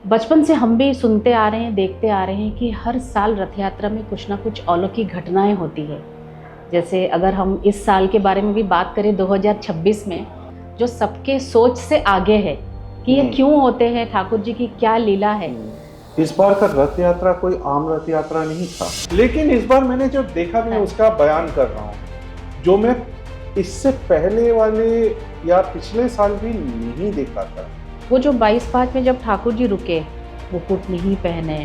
बचपन से हम भी सुनते आ रहे हैं, देखते आ रहे हैं कि हर साल रथ यात्रा में कुछ ना कुछ अलौकिक घटनाएं होती है। जैसे अगर हम इस साल के बारे में भी बात करें 2026 में, जो सबके सोच से आगे है कि ये क्यों होते हैं, ठाकुर जी की क्या लीला है। इस बार का रथ यात्रा कोई आम रथ यात्रा नहीं था, लेकिन इस बार मैंने जो देखा मैं उसका बयान कर रहा हूँ, जो मैं इससे पहले वाले या पिछले साल भी नहीं देखा था। वो जो 22/5 में जब ठाकुर जी रुके, मुकुट नहीं पहने,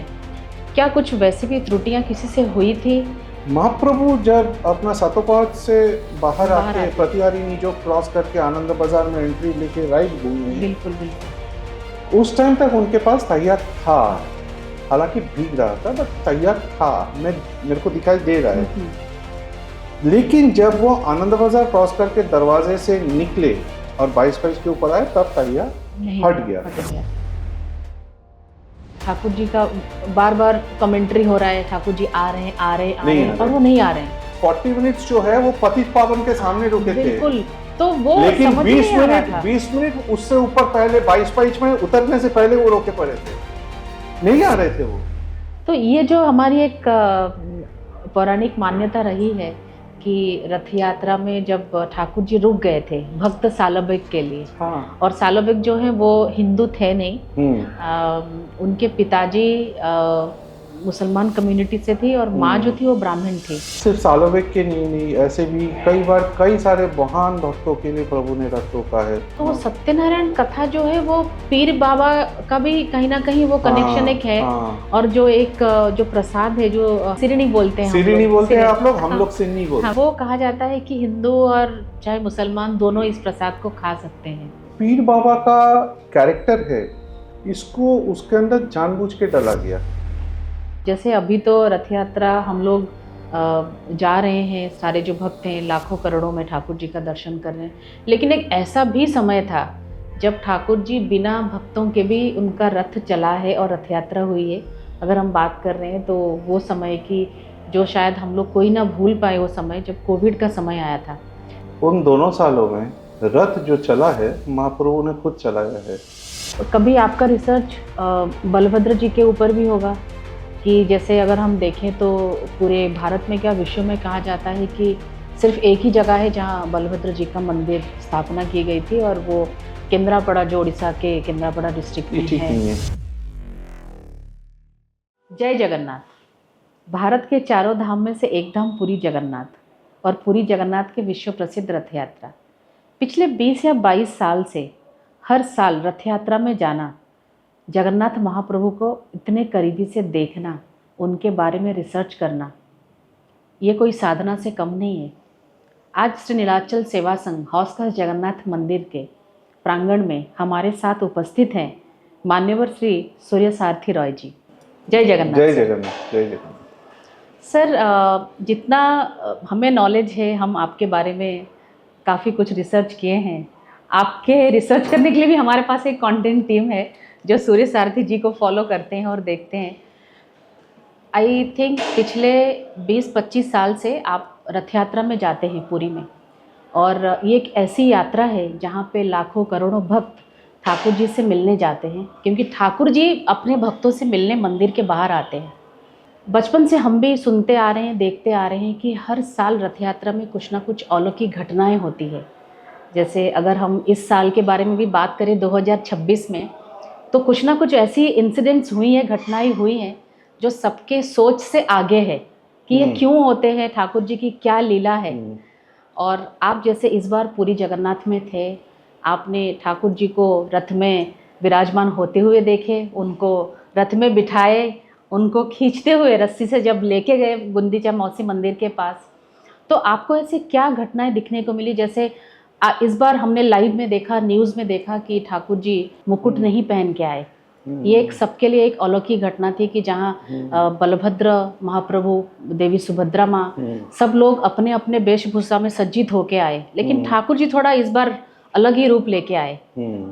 क्या कुछ वैसे भी त्रुटियां किसी से हुई थी? महाप्रभु जब अपना सातोपात से बाहर आके प्रतिहारी जो क्रॉस करके आनंद बाजार में एंट्री लेके राइट घूमे, बिल्कुल बिल्कुल, उस टाइम तक उनके पास तैयार था, हालांकि भीग रहा था बट तैयार था, मेरे को दिखाई दे रहा है। लेकिन जब वो आनंद बाजार क्रॉस करके दरवाजे से निकले और 22/5 के ऊपर आए, तब तैयार हट गया। ठाकुर जी का बार बार कमेंट्री हो रहा है, ठाकुर जी आ रहे हैं, आ रहे हैं, आ रहे हैं, और वो नहीं आ रहे हैं। 40 मिनट्स जो है वो पतित पावन के सामने रुके थे। बिल्कुल, तो वो लेकिन समझ 20 मिनट उससे ऊपर पहले 22/5 में उतरने से पहले वो रोके पड़े थे, नहीं आ रहे थे वो। तो ये जो हमारी एक पौराणिक मान्यता रही है कि रथ यात्रा में जब ठाकुर जी रुक गए थे भक्त सालोबेग के लिए, हाँ। और सालोबेग जो है वो हिंदू थे नहीं, उनके पिताजी मुसलमान कम्युनिटी से थी और माँ जो थी वो ब्राह्मण थी। सिर्फ सालोबेग के नहीं, ऐसे भी कई बार कई सारे महान भक्तों के लिए प्रभु ने रथ रोका है। तो वो सत्यनारायण कथा जो है वो पीर बाबा का भी कहीं ना कहीं वो कनेक्शन एक है। और जो एक जो प्रसाद है, जो सिरनी बोलते हैं, सिरनी बोलते हैं आप लोग, हम लोग सिरनी बोलते हैं। वो कहा जाता है कि हिंदू और चाहे मुसलमान दोनों इस प्रसाद को खा सकते हैं। पीर बाबा का कैरेक्टर है, इसको उसके अंदर जानबूझ के डाला गया। जैसे अभी तो रथ यात्रा हम लोग जा रहे हैं, सारे जो भक्त हैं लाखों करोड़ों में ठाकुर जी का दर्शन कर रहे हैं, लेकिन एक ऐसा भी समय था जब ठाकुर जी बिना भक्तों के भी उनका रथ चला है और रथ यात्रा हुई है। अगर हम बात कर रहे हैं तो वो समय की जो शायद हम लोग कोई ना भूल पाए, वो समय जब कोविड का समय आया था। उन दोनों सालों में रथ जो चला है महाप्रभु ने खुद चलाया है। कभी आपका रिसर्च बलभद्र जी के ऊपर भी होगा कि जैसे अगर हम देखें तो पूरे भारत में क्या विश्व में कहा जाता है कि सिर्फ एक ही जगह है जहां बलभद्र जी का मंदिर स्थापना की गई थी, और वो केंद्रापड़ा, जो उड़ीसा के केंद्रापड़ा डिस्ट्रिक्ट में है। जय जगन्नाथ। भारत के चारों धाम में से एक धाम पुरी जगन्नाथ, और पुरी जगन्नाथ के विश्व प्रसिद्ध रथ यात्रा। पिछले 20 या 22 साल से हर साल रथ यात्रा में जाना, जगन्नाथ महाप्रभु को इतने करीबी से देखना, उनके बारे में रिसर्च करना, ये कोई साधना से कम नहीं है। आज श्री नीलाचल सेवा संघ हौसखस जगन्नाथ मंदिर के प्रांगण में हमारे साथ उपस्थित हैं मान्यवर श्री सूर्य सारथी रॉय जी। जय जगन्नाथ। जय जगन्नाथ। जय जगन्नाथ। सर, जितना हमें नॉलेज है, हम आपके बारे में काफ़ी कुछ रिसर्च किए हैं। आपके रिसर्च करने के लिए भी हमारे पास एक कंटेंट टीम है जो सूर्य सारथी जी को फॉलो करते हैं और देखते हैं। आई थिंक पिछले 20-25 साल से आप रथ यात्रा में जाते हैं पुरी में, और ये एक ऐसी यात्रा है जहाँ पे लाखों करोड़ों भक्त ठाकुर जी से मिलने जाते हैं, क्योंकि ठाकुर जी अपने भक्तों से मिलने मंदिर के बाहर आते हैं। बचपन से हम भी सुनते आ रहे हैं, देखते आ रहे हैं कि हर साल रथ यात्रा में कुछ ना कुछ अलौकिक घटनाएं होती है। जैसे अगर हम इस साल के बारे में भी बात करें 2026 में, तो कुछ ना कुछ ऐसी इंसिडेंट्स हुई हैं, घटनाएं हुई हैं जो सबके सोच से आगे है कि ये क्यों होते हैं, ठाकुर जी की क्या लीला है। और आप जैसे इस बार पुरी जगन्नाथ में थे, आपने ठाकुर जी को रथ में विराजमान होते हुए देखे, उनको रथ में बिठाए, उनको खींचते हुए रस्सी से जब लेके गए गुंडीचा मौसी मंदिर के पास, तो आपको ऐसी क्या घटनाएं दिखने को मिली? जैसे इस बार हमने लाइव में देखा, न्यूज़ में देखा कि ठाकुर जी मुकुट नहीं पहन के आए। ये एक सबके लिए एक अलौकिक घटना थी कि जहाँ बलभद्र महाप्रभु, देवी सुभद्रा माँ, सब लोग अपने अपने वेशभूषा में सज्जित होके आए, लेकिन ठाकुर जी थोड़ा इस बार अलग ही रूप लेके आए।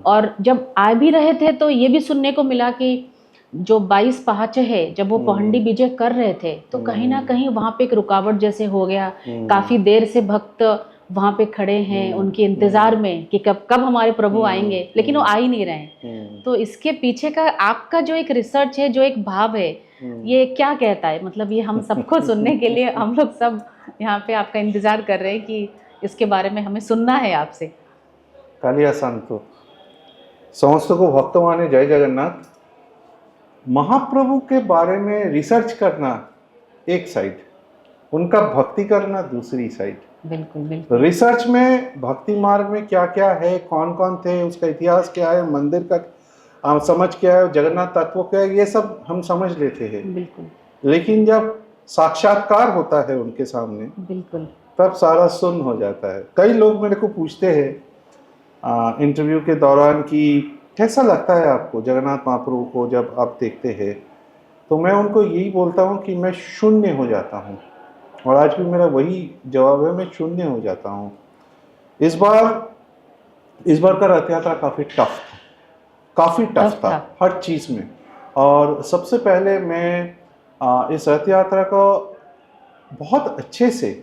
और जब आ भी रहे थे तो ये भी सुनने को मिला कि जो 22 पहाचे है, जब वो पहंडी विजय कर रहे थे तो कहीं ना कहीं वहाँ पे एक रुकावट जैसे हो गया। काफ़ी देर से भक्त वहाँ पे खड़े हैं उनके इंतजार में कि कब कब हमारे प्रभु आएंगे, लेकिन वो आ ही नहीं रहे हैं। तो इसके पीछे का आपका जो एक रिसर्च है, जो एक भाव है, ये क्या कहता है? मतलब ये हम सबको सुनने के लिए हम लोग सब यहाँ पे आपका इंतजार कर रहे हैं कि इसके बारे में हमें सुनना है आपसे। कालिया शांतो समस्त को भक्तवाने जय जगन्नाथ। महाप्रभु के बारे में रिसर्च करना एक साइड, उनका भक्ति करना दूसरी साइड। बिल्कुल बिल्कुल। रिसर्च में भक्ति मार्ग में क्या क्या है, कौन कौन थे, उसका इतिहास क्या है, मंदिर का समझ क्या है, जगन्नाथ तत्व क्या है, ये सब हम समझ लेते हैं। बिल्कुल। लेकिन जब साक्षात्कार होता है उनके सामने, बिल्कुल, तब सारा सुन्न हो जाता है। कई लोग मेरे को पूछते हैं इंटरव्यू के दौरान कि कैसा लगता है आपको जगन्नाथ महाप्रभु को जब आप देखते हैं, तो मैं उनको यही बोलता हूँ कि मैं शून्य हो जाता हूँ। और आज भी मेरा वही जवाब है, मैं शून्य हो जाता हूँ। इस बार का रथ यात्रा काफ़ी टफ था, काफ़ी टफ था हर चीज़ में। और सबसे पहले मैं इस रथ यात्रा को बहुत अच्छे से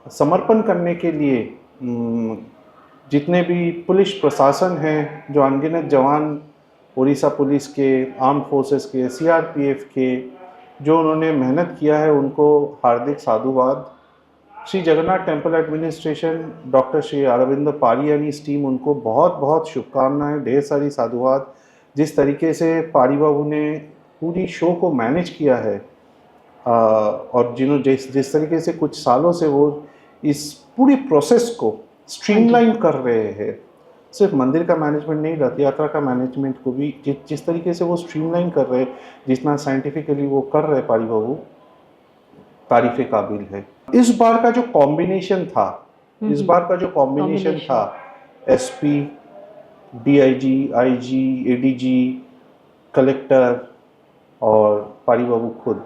समर्पण करने के लिए जितने भी पुलिस प्रशासन हैं, जो अनगिनत जवान उड़ीसा पुलिस के, आर्म फोर्सेस के, सीआरपीएफ के, जो उन्होंने मेहनत किया है, उनको हार्दिक साधुवाद। Shri Jagannath temple administration, doctor Shri Arvind Pari यानी इस टीम, उनको बहुत बहुत शुभकामनाएं, ढेर सारी साधुवाद। जिस तरीके से पारी बाबू ने पूरी शो को मैनेज किया है और जिस तरीके से कुछ सालों से वो इस पूरी प्रोसेस को स्ट्रीमलाइन कर रहे हैं, सिर्फ मंदिर का मैनेजमेंट नहीं, रथ यात्रा का मैनेजमेंट को भी जिस तरीके से वो स्ट्रीमलाइन कर रहे हैं, जितना साइंटिफिकली वो कर रहे हैं पारी बाबू, तारीफ़े काबिल है। इस बार का जो कॉम्बिनेशन था, SP, DIG, IG, ADG, collector और पारी बाबू खुद,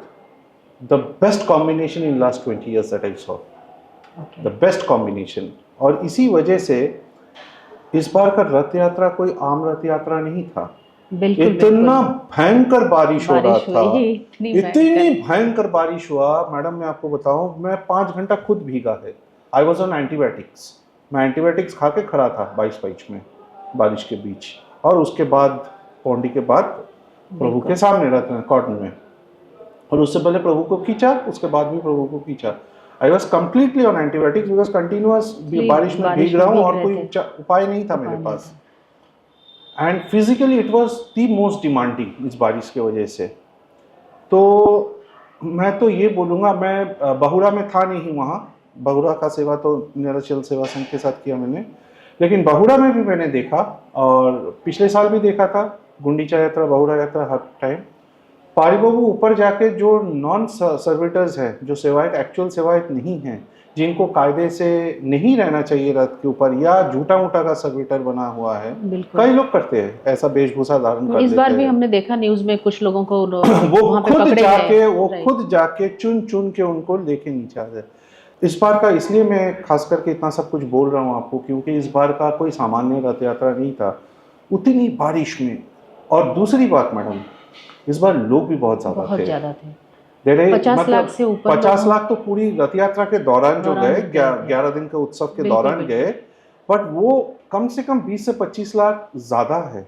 the best combination in last 20 years that I saw, the best combination. और इसी वजह से इस बार का रथ यात्रा कोई आम रथ यात्रा नहीं था। इतना भयंकर बारिश हो रहा था, इतनी भयंकर बारिश हुआ, मैडम मैं आपको बताऊं, मैं 5 घंटा खुद भीगा है। आई वॉज ऑन एंटीबायोटिक्स, मैं एंटीबायोटिक्स खा के खड़ा था 22 में बारिश के बीच। और उसके बाद पौंडी के बाद प्रभु के सामने रथ कॉटन में, और उससे पहले प्रभु को खींचा, उसके बाद भी प्रभु को खींचा। I was completely on antibiotics because continuous बारिश में भीग रहा हूँ और कोई उपाय नहीं था मेरे पास। And physically it was the most demanding इस बारिश की वजह से। तो मैं तो ये बोलूँगा, मैं बहुरा में था नहीं वहाँ, बहुरा का सेवा तो निराचल सेवा संघ के साथ किया मैंने, लेकिन बहुरा में भी मैंने देखा, और पिछले साल भी देखा था गुंडीचा यात्रा, बहुरा यात्रा, हर टाइम पारी बाबू ऊपर जाके जो नॉन सर्विटर्स हैं, जो सेवायत, एक्चुअल सेवायत नहीं हैं, जिनको कायदे से नहीं रहना चाहिए रथ के ऊपर, या झूठा मूठा का सर्विटर बना हुआ है, कई लोग करते हैं ऐसा वेशभूषा धारण कर। इस बार भी हमने देखा न्यूज में कुछ लोगों को वो खुद जाके चुन चुन के उनको लेके नीचे आ जाए। इस बार का इसलिए मैं खास करके इतना सब कुछ बोल रहा हूँ आपको, क्योंकि इस बार का कोई सामान्य रथ यात्रा नहीं था उतनी बारिश में। और दूसरी बात मैडम, इस बार लोग भी बहुत ज्यादा थे। 50 लाख से ऊपर, 50 लाख तो पूरी रथ यात्रा के दौरान जो गए, 11 दिन के उत्सव के दौरान गए, बट वो कम से कम 20 से 25 लाख ज्यादा है,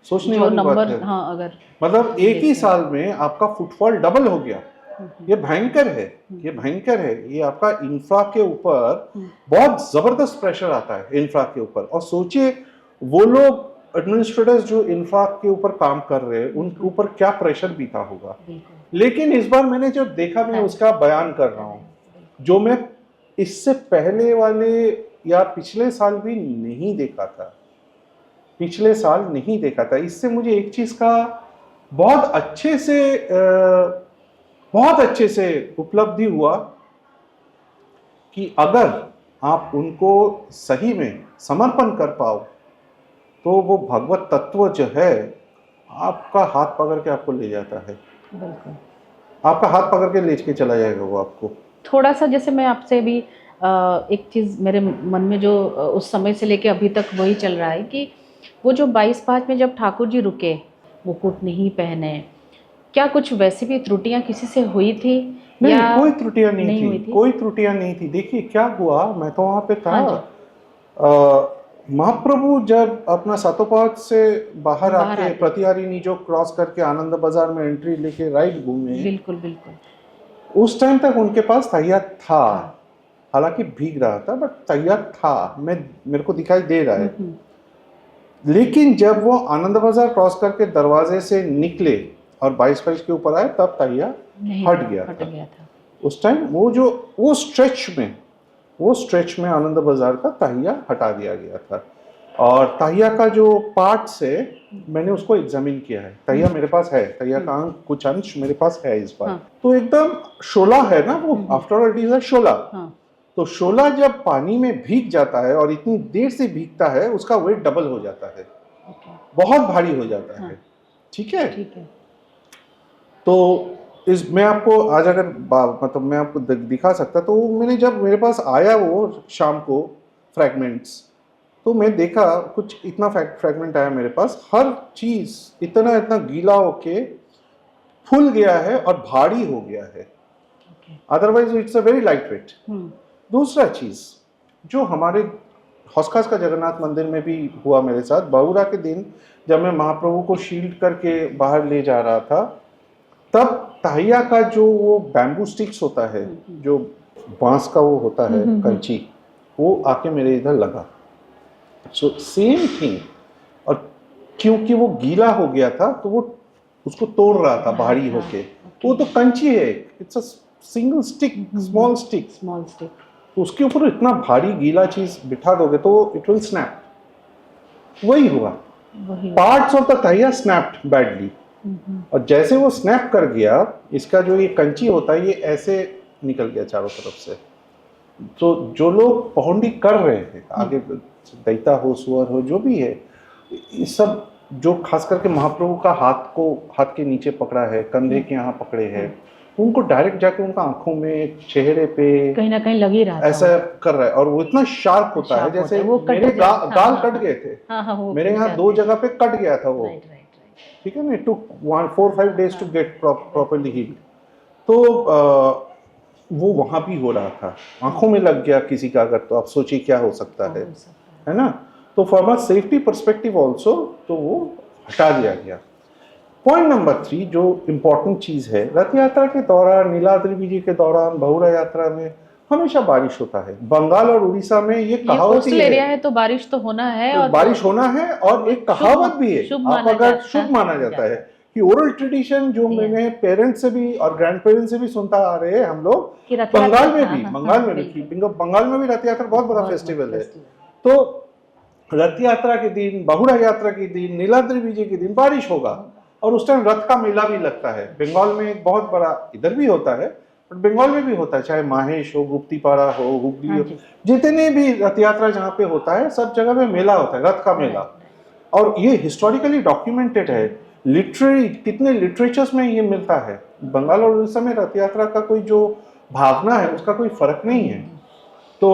सोचने वाली बात है। हाँ, अगर मतलब एक ही साल में आपका फुटफॉल डबल हो गया, ये भयंकर है, ये भयंकर है। ये आपका इंफ्रा के ऊपर बहुत जबरदस्त प्रेशर आता है, इंफ्रा के ऊपर। और सोचिए वो लोग एडमिनिस्ट्रेटर्स जो इंफ्रा के ऊपर काम कर रहे हैं, उनके ऊपर क्या प्रेशर बीता होगा। लेकिन इस बार मैंने जो देखा, मैं उसका बयान कर रहा हूँ, जो मैं इससे पहले वाले या पिछले साल भी नहीं देखा था, पिछले साल नहीं देखा था। इससे मुझे एक चीज का बहुत अच्छे से उपलब्धि हुआ कि अगर आप उनको सही में समर्पण कर पाओ, तो वो भगवत तत्व जो है आपका हाथ पकड़ के आपको ले जाता है, आपका हाथ पकड़ के ले के चला जाएगा वो आपको। थोड़ा सा जैसे मैं आपसे भी एक चीज़ मेरे मन में जो उस समय से लेके अभी तक वही चल रहा है कि वो जो 22/5 में जब ठाकुर जी रुके, मुकुट नहीं पहने, क्या कुछ वैसे भी त्रुटियां किसी से हुई थी नहीं, या कोई त्रुटियां नहीं हुई थी, कोई त्रुटियां नहीं थी। देखिए क्या हुआ, मैं तो वहां पे था। हाँ जी। महाप्रभु जब अपना सातोपात से बाहर बाहर आके आते। प्रतिहारी जो क्रॉस करके आनंद बाजार में एंट्री लेके राइट घूमे, बिल्कुल बिल्कुल। उस टाइम तक उनके पास तैयार था। हालांकि भीग रहा था बट तैयार था, मेरे को दिखाई दे रहा है। लेकिन जब वो आनंद बाजार क्रॉस करके दरवाजे से निकले और 22 के ऊपर आए, तब तैयार हट गया था। उस टाइम वो स्ट्रेच में आनंद बाजार का तहिया हटा दिया गया था। और तहिया का जो पार्ट्स है, मैंने उसको एग्जामिन किया है। तहिया मेरे पास है, तहिया का कुछ अंश मेरे पास है इस बार। तो एकदम शोला है ना वो, after all it is a शोला। तो शोला जब पानी में भीग जाता है और इतनी देर से भीगता है, उसका वेट डबल हो जाता है, बहुत भारी हो जाता है। ठीक है। तो मैं आपको आज अगर मतलब मैं आपको दिखा सकता, तो मैंने जब मेरे पास आया वो शाम को फ्रैगमेंट्स, तो मैं देखा कुछ इतना फ्रैगमेंट आया मेरे पास। हर चीज इतना गीला होके फूल गया है और भारी हो गया है। Otherwise it's a very light weight. दूसरा चीज जो हमारे हौसखास का जगन्नाथ मंदिर में भी हुआ मेरे साथ, बहुरा के दिन जब मैं महाप्रभु को शील्ड करके बाहर ले जा रहा था, तब तहिया का जो वो बैम्बू स्टिक्स होता है, जो बांस का वो होता है कंची, वो आके मेरे इधर लगा। So same thing. और क्योंकि वो गीला हो गया था, तो वो उसको तोड़ रहा था भारी होके। वो तो कंची है, it's a single stick, small stick. तो उसके ऊपर इतना भारी गीला चीज बिठा दोगे तो इट विल स्नैप। वही हुआ, पार्ट्स ऑफ द तहिया स्नैप्ड बैडली। और जैसे वो स्नैप कर गया, इसका जो ये कंची होता है, ये ऐसे निकल गया चारों तरफ से। तो जो लोग पहुंडी कर रहे थे आगे, दैता हो, सुअर हो, जो भी है, ये सब जो खास करके महाप्रभु का हाथ के नीचे पकड़ा है, कंधे के यहाँ पकड़े हैं, उनको डायरेक्ट जाके उनका आंखों में, चेहरे पे कहीं ना कहीं लगी रहा था, ऐसा कर रहा है। और वो इतना शार्प होता है, जैसे मेरे गाल कट गए थे। मेरे यहाँ 2 जगह पे कट गया था वो। ठीक है ना, to 4-5 days to get properly healed. तो वो वहां भी हो रहा था, आंखों में लग गया किसी का अगर, तो आप सोचिए क्या हो सकता है ना। तो from a safety perspective also, तो वो हटा दिया गया। पॉइंट नंबर 3 जो इम्पोर्टेंट चीज है, रथ यात्रा के दौरान, नीलाद्रि विजय के दौरान, बहुरा यात्रा में हमेशा बारिश होता है। बंगाल और उड़ीसा में ये कहावत ही एरिया है, तो बारिश तो होना है, तो और बारिश होना है। और एक कहावत भी है, आप अगर शुभ माना जाता है कि ओरल ट्रेडिशन जो मैंने पेरेंट्स से भी और ग्रैंड पेरेंट्स से भी सुनता आ रहे हैं हम लोग, बंगाल में भी रथ यात्रा बहुत बड़ा फेस्टिवल है। तो रथ यात्रा के दिन, बहुरा यात्रा के दिन, नीलाद्रि विजय के दिन बारिश होगा, और उस टाइम रथ का मेला भी लगता है। बंगाल में एक बहुत बड़ा, इधर भी होता है बट बंगाल में भी होता है, चाहे माहेश हो, गुप्तीपाड़ा हो, हुगली हो, जितने भी रथ यात्रा जहाँ पे होता है, सब जगह पे मेला होता है, रथ का मेला। और ये हिस्टोरिकली डॉक्यूमेंटेड है, लिटरेरी कितने लिटरेचर्स में ये मिलता है। बंगाल और उड़ीसा में रथ यात्रा का कोई जो भावना है, उसका कोई फर्क नहीं है। तो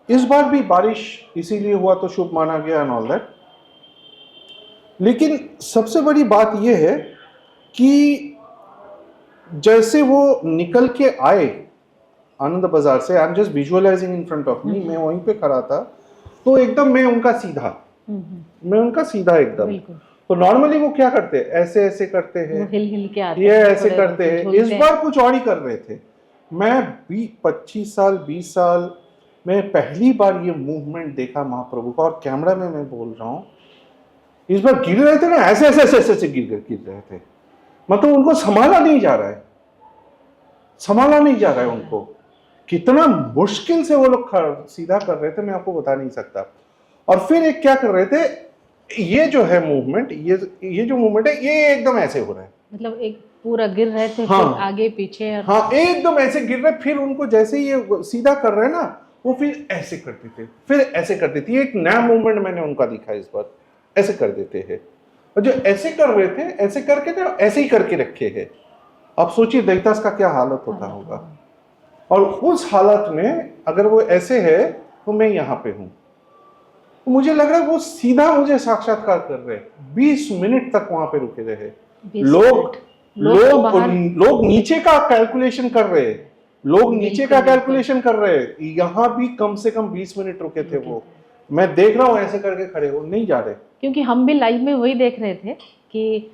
इस बार भी बारिश इसीलिए हुआ तो शुभ माना गया एंड ऑल दैट। लेकिन सबसे बड़ी बात यह है कि जैसे वो निकल के आए आनंद बाजार से, I am just visualising in front of me, मैं वहीं पे खड़ा था, तो एकदम मैं उनका सीधा एकदम। तो नॉर्मली वो क्या करते हैं, ऐसे ऐसे करते हैं, हिल के आते ये ऐसे करते हैं। इस बार कुछ और ही कर रहे थे। मैं 25 साल 20 साल में पहली बार ये मूवमेंट देखा महाप्रभु का, और कैमरा में मैं बोल रहा हूँ, इस बार गिर रहे थे ना, ऐसे ऐसे ऐसे ऐसे गिर रहे थे। मतलब उनको संभाला नहीं जा रहा है उनको। कितना मुश्किल से वो लोग सीधा कर रहे थे, मैं आपको बता नहीं सकता। और फिर एक क्या कर रहे थे, ये जो है मूवमेंट, ये जो मूवमेंट है, ये एकदम ऐसे हो रहा है, मतलब एक पूरा गिर रहे थे, हाँ, फिर आगे पीछे, हाँ, एकदम ऐसे गिर रहे। फिर उनको जैसे ये सीधा कर रहे हैं ना, वो फिर ऐसे करते थे, फिर ऐसे करते थे। एक नया मूवमेंट मैंने उनका दिखा इस बार, ऐसे कर देते हैं। और जो ऐसे कर रहे थे, ऐसे करके थे, ऐसे ही करके रखे हैं। आप सोचिए दैतास का क्या हालत होता होगा। और उस हालत में अगर वो ऐसे है, तो मैं यहाँ पे हूँ, तो मुझे लग रहा है वो सीधा मुझे साक्षात्कार कर रहे हैं। 20 मिनट तक वहां पे रुके रहे, लोग लोग तो लोग बाहर लोग नीचे का कैलकुलेशन कर रहे हैं, लोग नीचे का बिल्कुल, कैलकुलेशन कर रहे हैं। यहाँ भी कम से कम 20 मिनट रुके थे वो। मैं देख रहा हूँ ऐसे करके खड़े हो, नहीं जा रहे। क्योंकि हम भी लाइव में वही देख रहे थे कि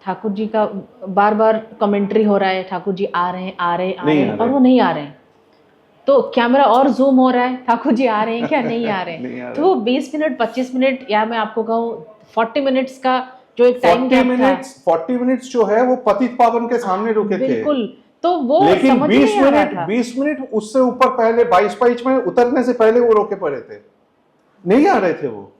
ठाकुर जी का बार बार कमेंट्री हो रहा है, ठाकुर जी आ रहे हैं, आ रहे हैं, आ नहीं रहे आ हैं, रहे। और वो नहीं आ रहे हैं। तो कैमरा और जूम हो रहा है, ठाकुर जी आ रहे हैं क्या, नहीं आ रहे नहीं आ हैं। रहे। तो वो 20 मिनट 25 मिनट, या मैं आपको कहूँ 40 मिनट्स का जो एक टाइम गैप था, 40 मिनट्स जो है वो पतित पावन के सामने रुके थे। बिल्कुल, तो वो लेकिन समझ ही 20 नहीं आ रहा मिनट था। 20 मिनट उससे ऊपर पहले 22 में उतरने से पहले वो रोके पड़े थे, नहीं आ रहे थे वो।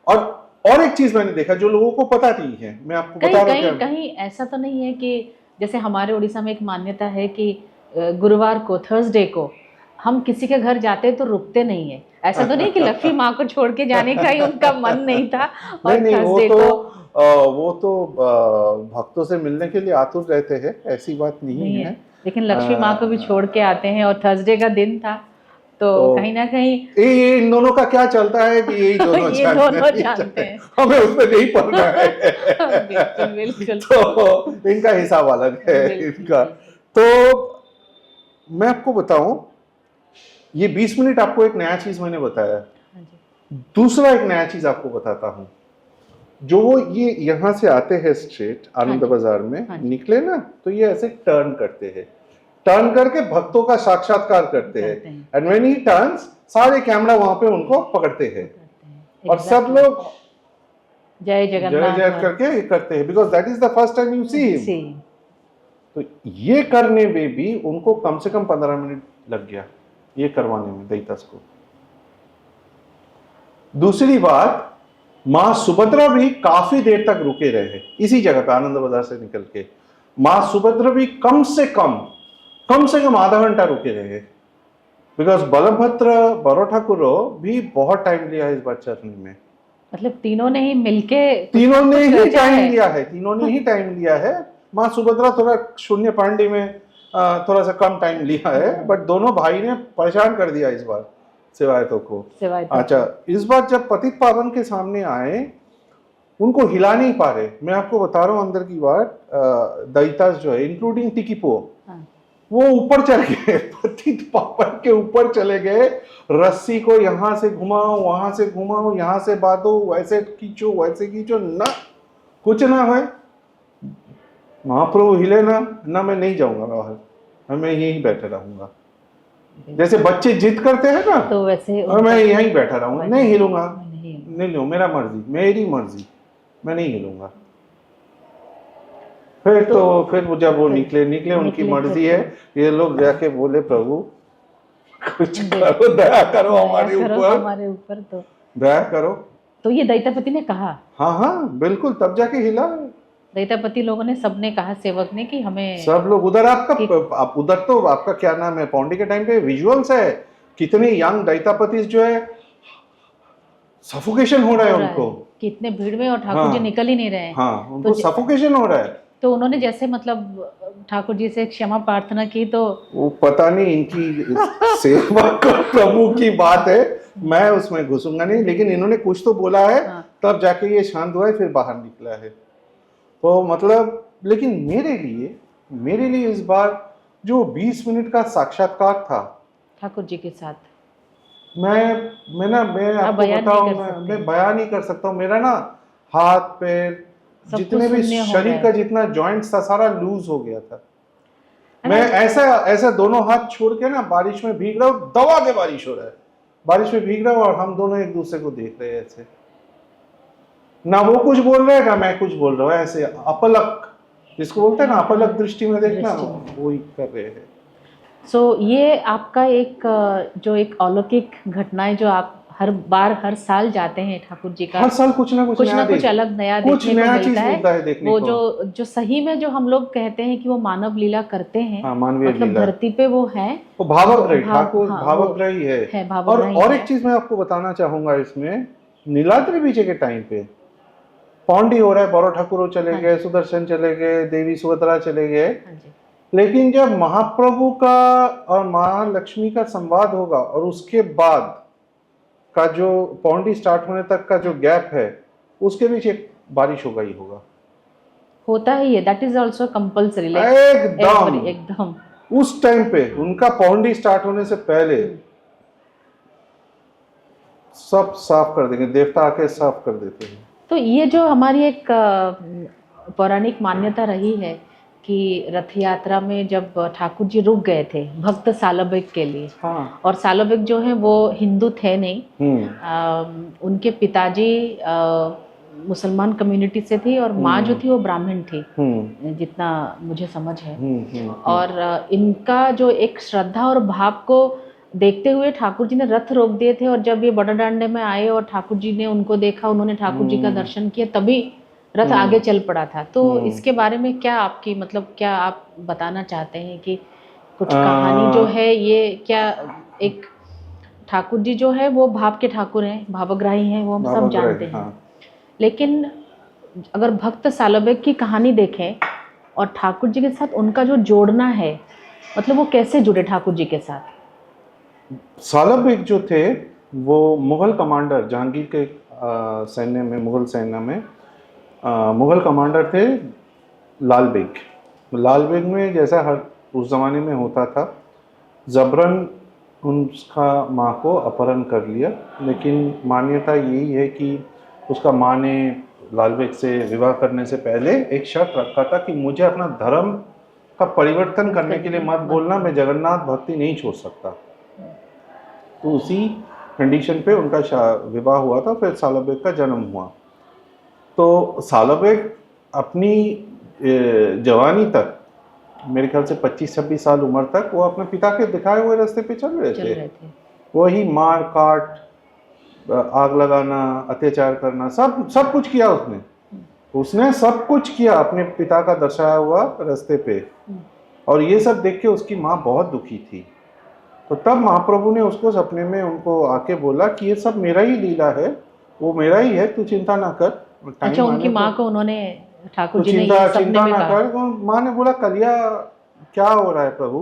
और एक चीज मैंने देखा जो लोगों को पता नहीं है, मैं आपको कहीं बता रहा कहीं हूँ। कहीं ऐसा तो नहीं है कि जैसे हमारे उड़ीसा में एक मान्यता है कि गुरुवार को, थर्सडे को हम किसी के घर जाते तो रुकते नहीं है। ऐसा तो नहीं कि लक्ष्मी माँ को छोड़ के जाने का ही उनका मन नहीं था और नहीं नहीं, थर्सडे को वो तो भक्तों से मिलने के लिए आतुर रहते हैं, ऐसी बात नहीं नहीं है। है। लेकिन लक्ष्मी माँ को भी छोड़ के आते हैं और थर्सडे का दिन था, तो तो कहीं ना कहीं ये इन दोनों का क्या चलता है कि यही दोनों ये दोनों जानते हैं। हमें उसमें नहीं पड़ना है। बिल्कुल बिल्कुल। तो इनका हिसाब अलग है बिल्कुल, इनका। तो मैं आपको बताऊं, ये 20 मिनट आपको एक नया चीज मैंने बताया। हाँ जी। दूसरा एक नया चीज आपको बताता हूं। जो वो ये यहाँ से आते हैं स्ट्रेट आनंद हाँ जी, बाजार में हाँ जी। निकले ना, तो ये ऐसे टर्न करते हैं, टर्न करके भक्तों का साक्षात्कार करते हैं। करते हैं। एंड व्हेन ही टर्न्स, सारे कैमरा वहां पे उनको पकड़ते हैं और सब Exactly. लोग जय जय जगन्नाथ जय करके ये करते हैं, because that is the first time you see him. See. तो ये करने में भी उनको कम से कम 15 मिनट लग गया, ये करवाने में दैतस को। दूसरी बात, मां सुभद्रा भी काफी देर तक रुके रहे इसी जगह पे आनंद बाजार से निकल के। मां सुभद्रा भी कम से कम आधा घंटा रुके रहे, बिकॉज बलभद्र बड़ो ठाकुरो भी बहुत टाइम लिया है इस बार चढ़ने में। मतलब तीनों ने ही मिलके तीनों ने कुछ ही रचा टाइम है। लिया है, तीनों ने ही टाइम लिया है। मां सुभद्रा थोड़ा शून्य पांडे में थोड़ा सा कम टाइम लिया है, बट दोनों भाई ने परेशान कर दिया इस बार सेवायतों को। सेवायतों अच्छा, इस बार जब पतित पावन के सामने आए, उनको हिला नहीं पा रहे। मैं आपको बता रहा हूँ अंदर की बात, दैतास जो है इंक्लूडिंग टिकीपो, हाँ। वो ऊपर चले गए, पतित पावन के ऊपर चले गए। रस्सी को यहाँ से घुमाओ, वहां से घुमाओ, यहाँ से बांधो, वैसे खींचो ना, कुछ ना है। महाप्रभु हिले ना मैं नहीं जाऊंगा बाहर, मैं यहीं बैठा रहूंगा। जैसे बच्चे जिद करते हैं ना, तो वैसे और मैं यहीं बैठा रहूंगा, नहीं हिलूंगा, नहीं। नहीं लो, मेरा मर्जी, मेरी मर्जी, मैं नहीं हिलूंगा। फिर वो जब वो निकले उनकी मर्जी है। ये लोग जाके बोले प्रभु कुछ करो, दया करो हमारे ऊपर, तो दया करो। तो ये दैतापति ने कहा, हाँ बिल्कुल, तब जाके हिला। दैतापति लोगों ने, सबने कहा, सेवक ने, कि हमें सब लोग उधर आप उधर तो आपका क्या नाम है, पौंडी के टाइम पे विजुअल्स है, कितने यंग दैतापति जो है सफोकेशन हो रहा है उनको, कितने भीड़ में, और ठाकुर जी निकल ही नहीं रहे हैं। हाँ, उनको सफोकेशन हो रहा है। तो उन्होंने जैसे मतलब ठाकुर जी से क्षमा प्रार्थना की, तो वो पता नहीं इनकी सेवा का प्रभु की बात है, मैं उसमें घुसूंगा नहीं, लेकिन इन्होंने कुछ तो बोला है। हाँ। तब जाके ये शांत हुआ है, फिर बाहर निकला है। तो मतलब, लेकिन मेरे लिए इस बार जो 20 मिनट का साक्षात्कार था ठाकुर जी के साथ, मैं आपको बताऊं, मैं बयान नहीं कर सकता हूँ। मेरा ना हाथ पैर जितने भी शरीर का जितना जॉइंट्स था सारा लूज हो गया था। मैं ऐसा दोनों हाथ छोड़ के ना बारिश में भीग रहा हूँ, दबा के बारिश हो रहा है, बारिश में भीग रहा हूँ, और हम दोनों एक दूसरे को देख रहे हैं ऐसे, ना वो कुछ बोल रहे हैं ना मैं कुछ बोल रहा हूँ, ऐसे अपलक, जिसको बोलते हैं ना अपलक दृष्टि में देखना, वो ही कर रहे हैं। ये आपका एक अलौकिक घटनाएं जो आप हर साल जाते हैं ठाकुर जी का, हर साल कुछ ना कुछ अलग नया देखने को मिलता है। वो जो सही में जो हम लोग कहते हैं कि वो मानव लीला करते हैं, मतलब धरती पे वो है, वो भावक रही, ठाकुर भावक रही है। और एक चीज मैं आपको बताना चाहूंगा इसमें, नीलाद्रि विजय के टाइम पे पौंडी हो रहा है, बड़ो ठाकुर चले गए, सुदर्शन चले गए, देवी सुभद्रा चले गए, लेकिन जब महाप्रभु का और महालक्ष्मी का संवाद होगा और उसके बाद का जो पौंडी स्टार्ट होने तक का जो गैप है, उसके बीच एक बारिश होगा ही होगा, होता ही है, दैट इज ऑल्सो कंपल्सरी, एकदम एकदम उस टाइम पे उनका पौंडी स्टार्ट होने से पहले सब साफ कर देंगे, देवता आके साफ कर देते हैं। तो ये जो हमारी एक पौराणिक मान्यता रही है कि रथ यात्रा में जब ठाकुर जी रुक गए थे भक्त सालबेग के लिए, हाँ। और सालबेग जो है वो हिंदू थे नहीं, उनके पिताजी मुसलमान कम्युनिटी से थी और माँ जो थी वो ब्राह्मण थी, जितना मुझे समझ है। और इनका जो एक श्रद्धा और भाव को देखते हुए ठाकुर जी ने रथ रोक दिए थे, और जब ये बड़ा डांडे में आए और ठाकुर जी ने उनको देखा, उन्होंने ठाकुर जी का दर्शन किया, तभी रथ आगे चल पड़ा था। तो इसके बारे में क्या आपकी मतलब क्या आप बताना चाहते हैं कि कुछ कहानी जो है ये क्या, एक ठाकुर जी जो है वो भाव के ठाकुर हैं, भावग्राही हैं, वो हम सब जानते हैं, लेकिन अगर भक्त सालबेग की कहानी देखें और ठाकुर जी के साथ उनका जो जोड़ना है, मतलब वो कैसे जुड़े ठाकुर जी के साथ? सालबेग जो थे वो मुगल कमांडर, जहांगीर के सैन्य में, मुगल सेना में मुगल कमांडर थे लाल बेग। लाल बेग में जैसा हर उस ज़माने में होता था, जबरन उसका माँ को अपहरण कर लिया, लेकिन मान्यता यही है कि उसका माँ ने लाल बेग से विवाह करने से पहले एक शर्त रखा था कि मुझे अपना धर्म का परिवर्तन करने के लिए मत बोलना, मैं जगन्नाथ भक्ति नहीं छोड़ सकता। तो उसी कंडीशन पे उनका विवाह हुआ था, फिर सालबेग का जन्म हुआ। तो सालबेग अपनी जवानी तक, मेरे ख्याल से 25-26 साल उम्र तक, वो अपने पिता के दिखाए हुए रास्ते पे चल रहे थे। वही मार काट, आग लगाना, अत्याचार करना, सब कुछ किया उसने सब कुछ किया अपने पिता का दर्शाया हुआ रास्ते पे। और ये सब देख के उसकी माँ बहुत दुखी थी। तो तब महाप्रभु ने उसको सपने में उनको आके बोला कि ये सब मेरा ही लीला है, वो मेरा ही है, तू चिंता ना कर। अच्छा, उनकी माँ को उन्होंने ठाकुर जी ने चिंता ना कर। तो माँ ने बोला, कलिया क्या हो रहा है प्रभु,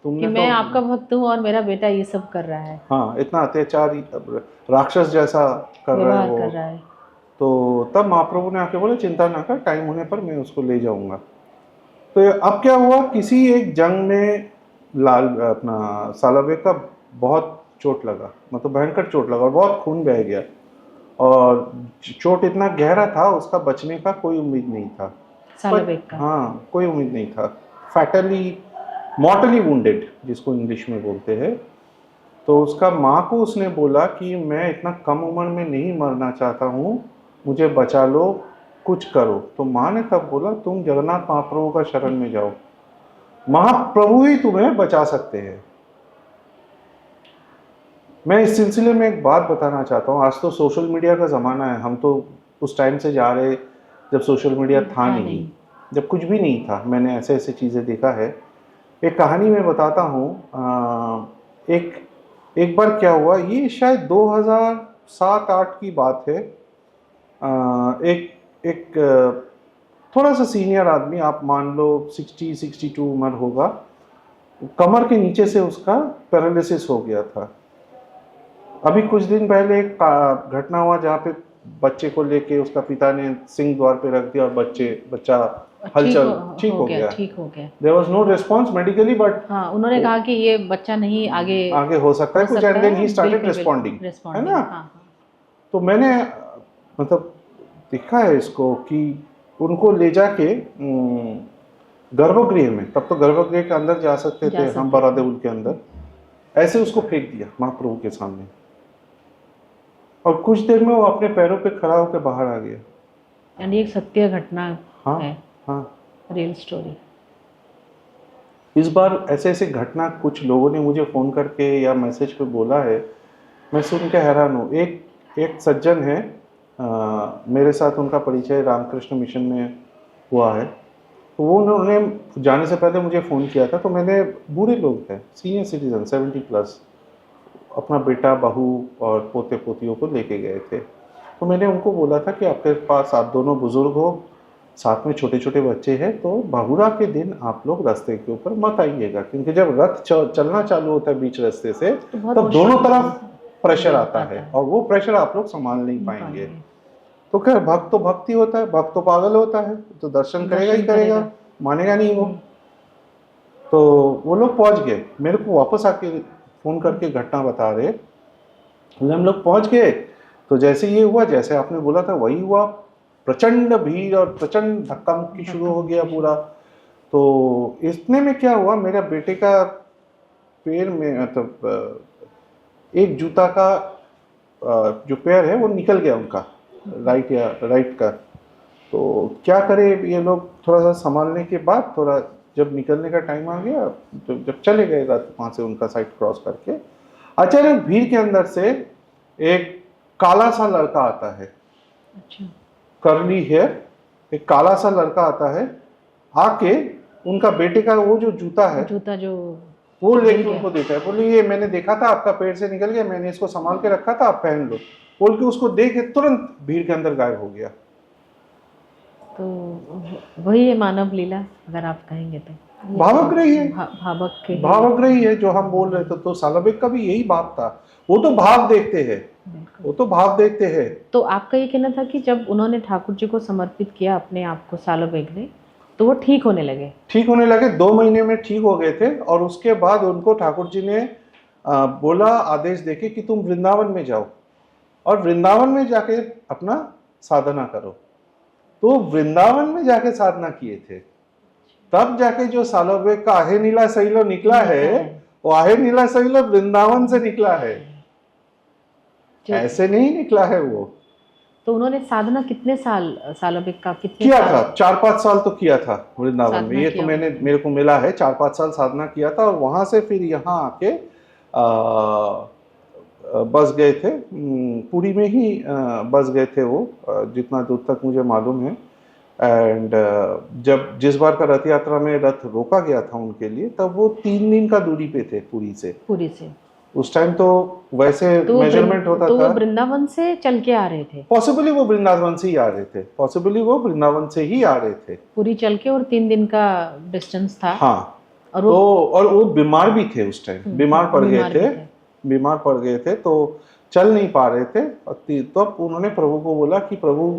तुमने कि मैं आपका भक्त हूँ और मेरा बेटा ये सब कर रहा है। हाँ, इतना अत्याचार, राक्षस जैसा कर रहा है वो। तो तब महाप्रभु ने आके बोले, चिंता ना कर, टाइम होने पर मैं उसको ले जाऊंगा। तो अब क्या हुआ, किसी एक जंग में अपना सालबेग का बहुत चोट लगा, मतलब भयंकर चोट लगा और बहुत खून बह गया, और चोट इतना गहरा था उसका बचने का कोई उम्मीद नहीं था सालबेग का। हाँ, कोई उम्मीद नहीं था। फैटली मॉर्टली वुंडेड जिसको इंग्लिश में बोलते हैं। तो उसका माँ को उसने बोला कि मैं इतना कम उम्र में नहीं मरना चाहता हूँ, मुझे बचा लो, कुछ करो। तो माँ ने तब बोला, तुम जगन्नाथ महाप्रभु का शरण में जाओ, महाप्रभु ही तुम्हें बचा सकते हैं। मैं इस सिलसिले में एक बात बताना चाहता हूँ। आज तो सोशल मीडिया का ज़माना है, हम तो उस टाइम से जा रहे जब सोशल मीडिया था नहीं, जब कुछ भी नहीं था। मैंने ऐसे ऐसे चीज़ें देखा है। एक कहानी मैं बताता हूँ। एक बार क्या हुआ, ये शायद 2007-8 की बात है। एक थोड़ा सा सीनियर आदमी, आप मान लो 60-62 उम्र होगा, कमर के नीचे से उसका पैरालिसिस हो गया था। अभी कुछ दिन पहले एक घटना हुआ जहाँ पे बच्चे को लेके उसका पिता ने सिंह द्वार पे रख दिया और बच्चा हलचल ठीक हो गया। There was no response medically, but उन्होंने कहा कि ये बच्चा नहीं आगे हो सकता है कुछ, and then he started responding, है ना। तो मैंने मतलब देखा है इसको कि उनको ले जाके गर्भगृह में, तब तो गर्भगृह के अंदर जा सकते थे हम, बरादेउल के अंदर, ऐसे उसको फेंक दिया महाप्रभु के सामने, और कुछ देर में वो अपने पैरों पे खड़ा होकर बाहर आ गया। यानी एक सत्य घटना है, रियल स्टोरी। इस बार ऐसे ऐसे घटना कुछ लोगों ने मुझे फ़ोन करके या मैसेज पे बोला है, मैं सुन के हैरान हूँ। एक सज्जन है, मेरे साथ उनका परिचय रामकृष्ण मिशन में हुआ है। तो वो उन्होंने जाने से पहले मुझे फ़ोन किया था। तो मैंने, बूढ़े लोग थे, सीनियर सिटीजन 70+, अपना बेटा, बहू और पोते पोतियों को लेके गए थे। तो मैंने उनको बोला था कि आपके पास, आप दोनों बुजुर्ग हो, साथ में छोटे छोटे बच्चे हैं, तो बहुरा के दिन आप लोग रास्ते के ऊपर मत आइएगा, क्योंकि जब रथ चलना चालू होता है बीच रास्ते से, तब दोनों तरफ प्रेशर आता है और वो प्रेशर आप लोग संभाल नहीं पाएंगे। तो खैर भक्त तो भक्ति होता है, भक्त तो पागल होता है, तो दर्शन करेगा ही करेगा, मानेगा नहीं वो। तो वो लोग पहुंच गए, मेरे को वापस आके फोन करके घटना बता रहे, हम लोग पहुंच गए तो जैसे ये हुआ, जैसे आपने बोला था वही हुआ, प्रचंड भीड़ और प्रचंड धक्का मुक्की शुरू हो गया पूरा। तो इतने में क्या हुआ, मेरा बेटे का पैर में मतलब एक जूता का जो पैर है वो निकल गया उनका, राइट का। तो क्या करे ये लोग, थोड़ा सा संभालने के बाद थोड़ा जब निकलने का टाइम आ गया, जब चले गए वहां से उनका साइड क्रॉस करके, अचानक भीड़ के अंदर से एक काला सा लड़का आता है, अच्छा, कर्ली हेयर, एक काला सा लड़का आता है, आके उनका बेटे का वो जो जूता है, जूता जो वो लेके उनको देता है, बोले ये मैंने देखा था आपका पैर से निकल गया, मैंने इसको संभाल के रखा था, आप पहन लो, बोल के उसको दे के तुरंत भीड़ के अंदर गायब हो गया। तो वही है मानव लीला, अगर आप कहेंगे तो भावक रही है, भावक रही है जो हम बोल रहे थे। तो सालोबेग का भी यही भाव था, वो तो भाव देखते हैं, वो तो भाव देखते हैं। तो आपका ये कहना था कि जब उन्होंने ठाकुर जी को समर्पित किया अपने आप को सालोबेग ने, तो वो ठीक होने लगे? ठीक होने लगे, 2 महीने में ठीक हो गए थे। और उसके बाद उनको ठाकुर जी ने बोला, आदेश देके कि तुम वृंदावन में जाओ और वृंदावन में जाके अपना साधना करो। तो वृंदावन में जाके साधना किए थे, तब जाके जो सालोबेग का आहे नीला सैलो निकला है, वो आहे नीला सैलो वृंदावन से निकला है, ऐसे नहीं निकला है वो। तो उन्होंने साधना कितने साल सालोबेग का किया था? 4-5 साल तो किया था वृंदावन में, ये तो मेरे को मिला है, 4-5 साल साधना किया था। और वहां से फिर यहाँ आके बस गए थे, पुरी में ही बस गए थे वो, जितना दूर तक मुझे मालूम है। एंड जब जिस बार का रथ यात्रा में रथ रोका गया था उनके लिए, तब वो 3 दिन का दूरी पे थे पुरी से। उस टाइम तो वैसे मेजरमेंट होता था। वो वृंदावन से चल के आ रहे थे? पॉसिबली वो वृंदावन से ही आ रहे थे, पॉसिबली वो वृंदावन से ही आ रहे थे, पूरी चल के, और 3 दिन का डिस्टेंस था। हाँ। और वो बीमार भी थे उस टाइम, बीमार पड़ गए थे, तो चल नहीं पा रहे थे। तो उन्होंने प्रभु को बोला कि प्रभु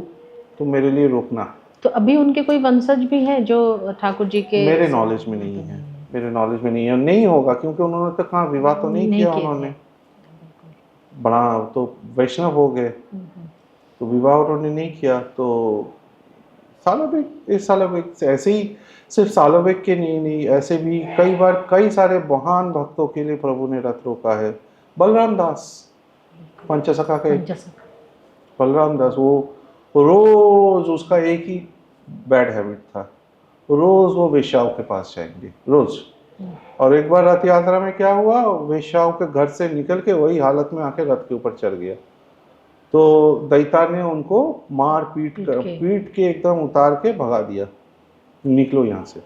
तुम मेरे लिए रोकना। तो अभी उनके कोई वंशज भी है जो ठाकुर जी के? मेरे नॉलेज में नहीं है, मेरे नॉलेज में नहीं है, नहीं होगा, क्योंकि उन्होंने तो कहाँ विवाह तो नहीं किया उन्होंने, बड़ा तो वैष्णव हो गए, तो विवाह उन्होंने नहीं किया। तो सालोबेग से ऐसे ही, सिर्फ सालोबेग के नहीं, ऐसे भी कई बार कई सारे महान भक्तों के लिए प्रभु ने रथ रोका है। बलराम दास, पंचसखा के बलराम दास, वो रोज उसका एक ही बैड हैबिट था, रोज वो वेश्याओं के पास जाएंगे, रोज। और एक बार रथ यात्रा में क्या हुआ, वेश्याओं के घर से निकल के वही हालत में आके रथ के ऊपर चढ़ गया। तो दैता ने उनको मार पीट के एकदम उतार के भगा दिया, निकलो यहाँ से।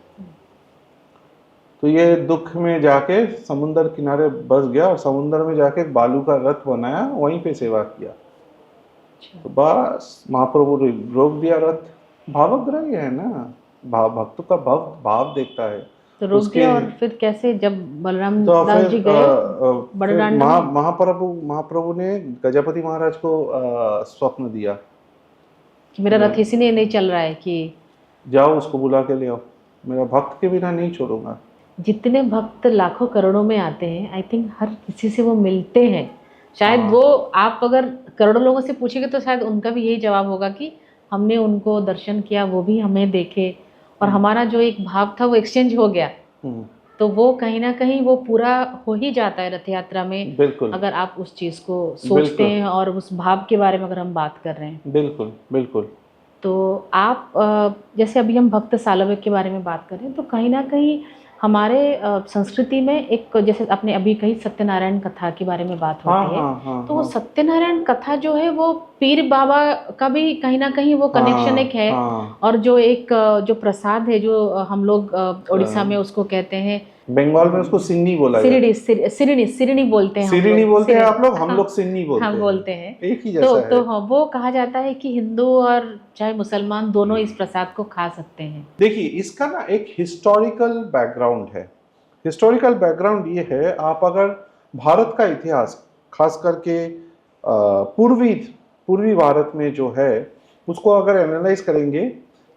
तो ये दुख में जाके समुद्र किनारे बस गया और समुद्र में जाके एक बालू का रथ बनाया, वहीं पे सेवा किया। तो बस महाप्रभु ने रोक दिया रथ। भावक ग्रही है ना, भक्तों का भाव देखता है। तो रोक दिया। और फिर कैसे, जब बलराम दास जी गए महाप्रभु ने गजापति महाराज को स्वप्न दिया, मेरा रथ इसी ने नहीं चल रहा है, कि जाओ उसको बुला के ले आओ, मेरा भक्त के बिना नहीं छोड़ूंगा। जितने भक्त लाखों करोड़ों में आते हैं, आई थिंक हर किसी से वो मिलते हैं। शायद वो, आप अगर करोड़ों लोगों से पूछेंगे तो शायद उनका भी यही जवाब होगा कि हमने उनको दर्शन किया, वो भी हमें देखे, और हमारा जो एक भाव था वो एक्सचेंज हो गया। तो वो कहीं ना कहीं वो पूरा हो ही जाता है रथ यात्रा में। बिल्कुल, अगर आप उस चीज़ को सोचते हैं और उस भाव के बारे में अगर हम बात कर रहे हैं। बिल्कुल बिल्कुल। तो आप जैसे अभी हम भक्त सालोबेग के बारे में बात करें, तो कहीं ना कहीं हमारे संस्कृति में एक, जैसे आपने अभी कही सत्यनारायण कथा के बारे में बात होती है, तो वो सत्यनारायण कथा जो है वो पीर बाबा का भी कहीं ना कहीं वो कनेक्शन एक है। और जो एक जो प्रसाद है, जो हम लोग उड़ीसा में उसको कहते हैं, बंगाल में उसको सिन्नी बोला जाता है, सिरिनी बोलते हैं, सिरिनी बोलते हैं आप लोग, हम लोग सिन्नी बोलते हैं, हम बोलते हैं, एक ही जैसा है। तो हाँ, वो कहा जाता है कि हिंदू और चाहे मुसलमान दोनों इस प्रसाद को खा सकते हैं। देखिए, इसका ना एक हिस्टोरिकल बैकग्राउंड है। हिस्टोरिकल बैकग्राउंड ये है, आप अगर भारत का इतिहास, खास करके पूर्वी भारत में जो है, उसको अगर एनालाइज करेंगे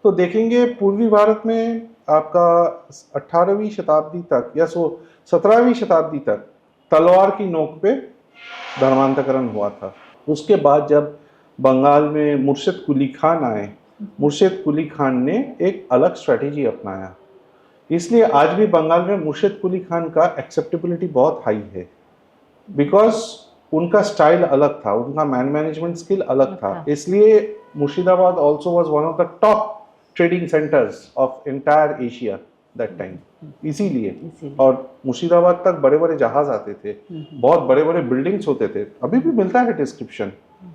तो देखेंगे पूर्वी भारत में आपका 18वीं शताब्दी तक या 17वीं शताब्दी तक तलवार की नोक पे धर्मांतकरण हुआ था। उसके बाद जब बंगाल में मुर्शिद कुली खान आए, मुर्शिद कुली खान ने एक अलग स्ट्रेटेजी अपनाया, इसलिए आज भी बंगाल में मुर्शिद कुली खान का एक्सेप्टेबिलिटी बहुत हाई है, बिकॉज उनका स्टाइल अलग था, उनका मैनेजमेंट स्किल अलग था। इसलिए Murshidabad also was one of the top trading centres of entire Asia that time, इसीलिए। और मुर्शिदाबाद तक बड़े बड़े जहाज आते थे, बहुत बड़े बड़े बिल्डिंग्स होते थे। अभी भी मिलता है डिस्क्रिप्शन,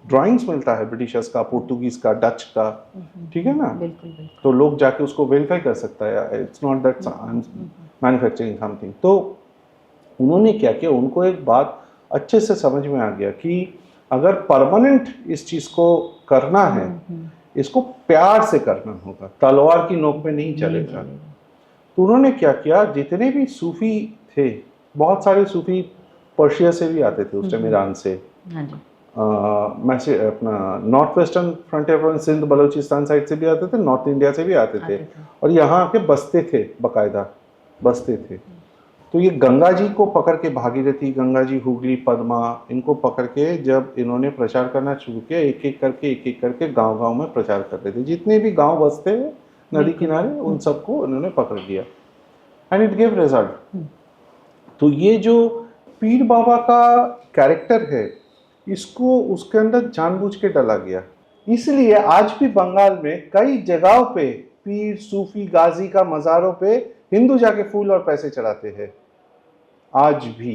ड्राइंग्स मिलता है ब्रिटिशर्स का, पोर्टुगीज का, डच का, ठीक है ना। बिल्कुल। तो लोग जाके उसको वेरीफाई कर सकता है, it's not that manufacturing something. तो उन्होंने क्या किया, उनको एक बात अच्छे से समझ में आ गया कि अगर परमानेंट इस चीज को करना है, इसको प्यार से करना होगा, तलवार की नोक में नहीं चलेगा। तो उन्होंने क्या किया, जितने भी सूफी थे, बहुत सारे सूफी पर्शिया से भी आते थे उस टाइम, ईरान से, अपना north western frontier Sindh Balochistan side से भी आते थे, नॉर्थ इंडिया से भी आते थे, और यहाँ आके बसते थे, बकायदा बसते थे। तो ये गंगा जी को पकड़ के, भागीरथी, गंगा जी, हुगली, पद्मा, इनको पकड़ के जब इन्होंने प्रचार करना शुरू किया, एक एक करके गांव-गांव में प्रचार करते थे। जितने भी गांव बसते हैं नदी किनारे, उन सबको इन्होंने पकड़ लिया, एंड इट गिव रिजल्ट। तो ये जो पीर बाबा का कैरेक्टर है, इसको उसके अंदर जानबूझ के डाला गया। इसलिए आज भी बंगाल में कई जगहों पे पीर, सूफी, गाजी का मज़ारों पे हिंदू जाके फूल और पैसे चढ़ाते हैं आज भी।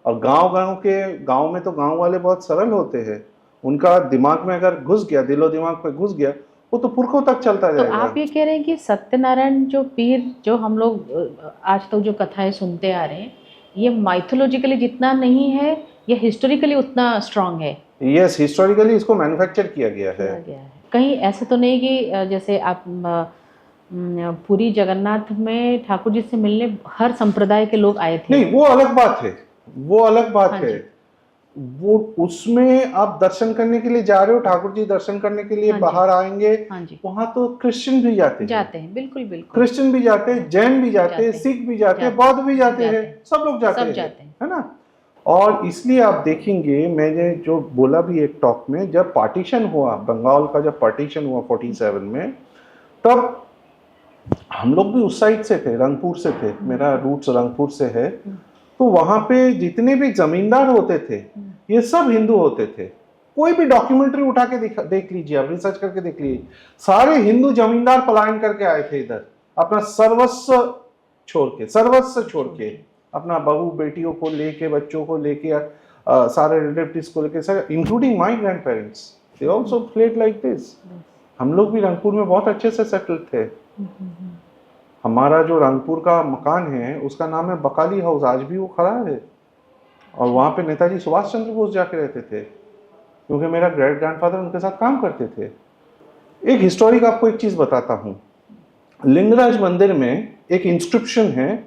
और गांव में तो गांव वाले बहुत सरल होते हैं, उनका दिमाग में अगर घुस गया, दिलो दिमाग पे घुस गया, वो तो पुरखों तक चलता जाएगा। तो आप ये कह रहे हैं कि सत्यनारायण जो पीर, जो हम लोग आज तक जो कथाएं सुनते आ रहे हैं, ये माइथोलॉजिकली जितना नहीं है, ये हिस्टोरिकली उतना स्ट्रांग है? यस, हिस्टोरिकली इसको मैन्युफैक्चर किया गया है। कहीं ऐसे तो नहीं कि जैसे आप पूरी जगन्नाथ में ठाकुर जी से मिलने हर संप्रदाय के लोग आए थे? नहीं, वो अलग बात है, वो अलग बात है। वो उसमें आप दर्शन करने के लिए जा रहे हो, ठाकुर जी दर्शन करने के लिए बाहर आएंगे, वहां तो क्रिश्चियन भी जाते हैं, बिल्कुल। क्रिश्चियन भी जाते हैं, जैन भी जाते हैं, सिख भी जाते हैं, बौद्ध भी जाते हैं, सब लोग जाते हैं, है ना। और इसलिए आप देखेंगे, मैंने जो बोला भी एक टॉक में, जब पार्टीशन हुआ, बंगाल का जब पार्टीशन हुआ 47 में, तब हम लोग भी उस साइड से थे, रंगपुर से थे, मेरा रूट्स रंगपुर से है। तो वहां पे जितने भी जमींदार होते थे, ये सब हिंदू होते थे। कोई भी डॉक्यूमेंट्री उठा के देख लीजिए, आप रिसर्च करके देख लीजिए, सारे हिंदू जमींदार पलायन करके आए थे इधर, अपना सर्वस्व छोड़ के, अपना बहू बेटियों को लेके, बच्चों को लेके, सारे रिलेटिव्स को लेके, including my grand parents, they also fled like this. हम लोग भी रंगपुर में बहुत अच्छे से सेटल थे। हमारा जो रंगपुर का मकान है, उसका नाम है बकाली हाउस, आज भी वो खड़ा है, और वहाँ पे नेताजी सुभाष चंद्र बोस जाके रहते थे, क्योंकि मेरा ग्रेट ग्रैंडफादर उनके साथ काम करते थे। एक हिस्टोरिक आपको एक चीज़ बताता हूँ, लिंगराज मंदिर में एक इंस्क्रिप्शन है,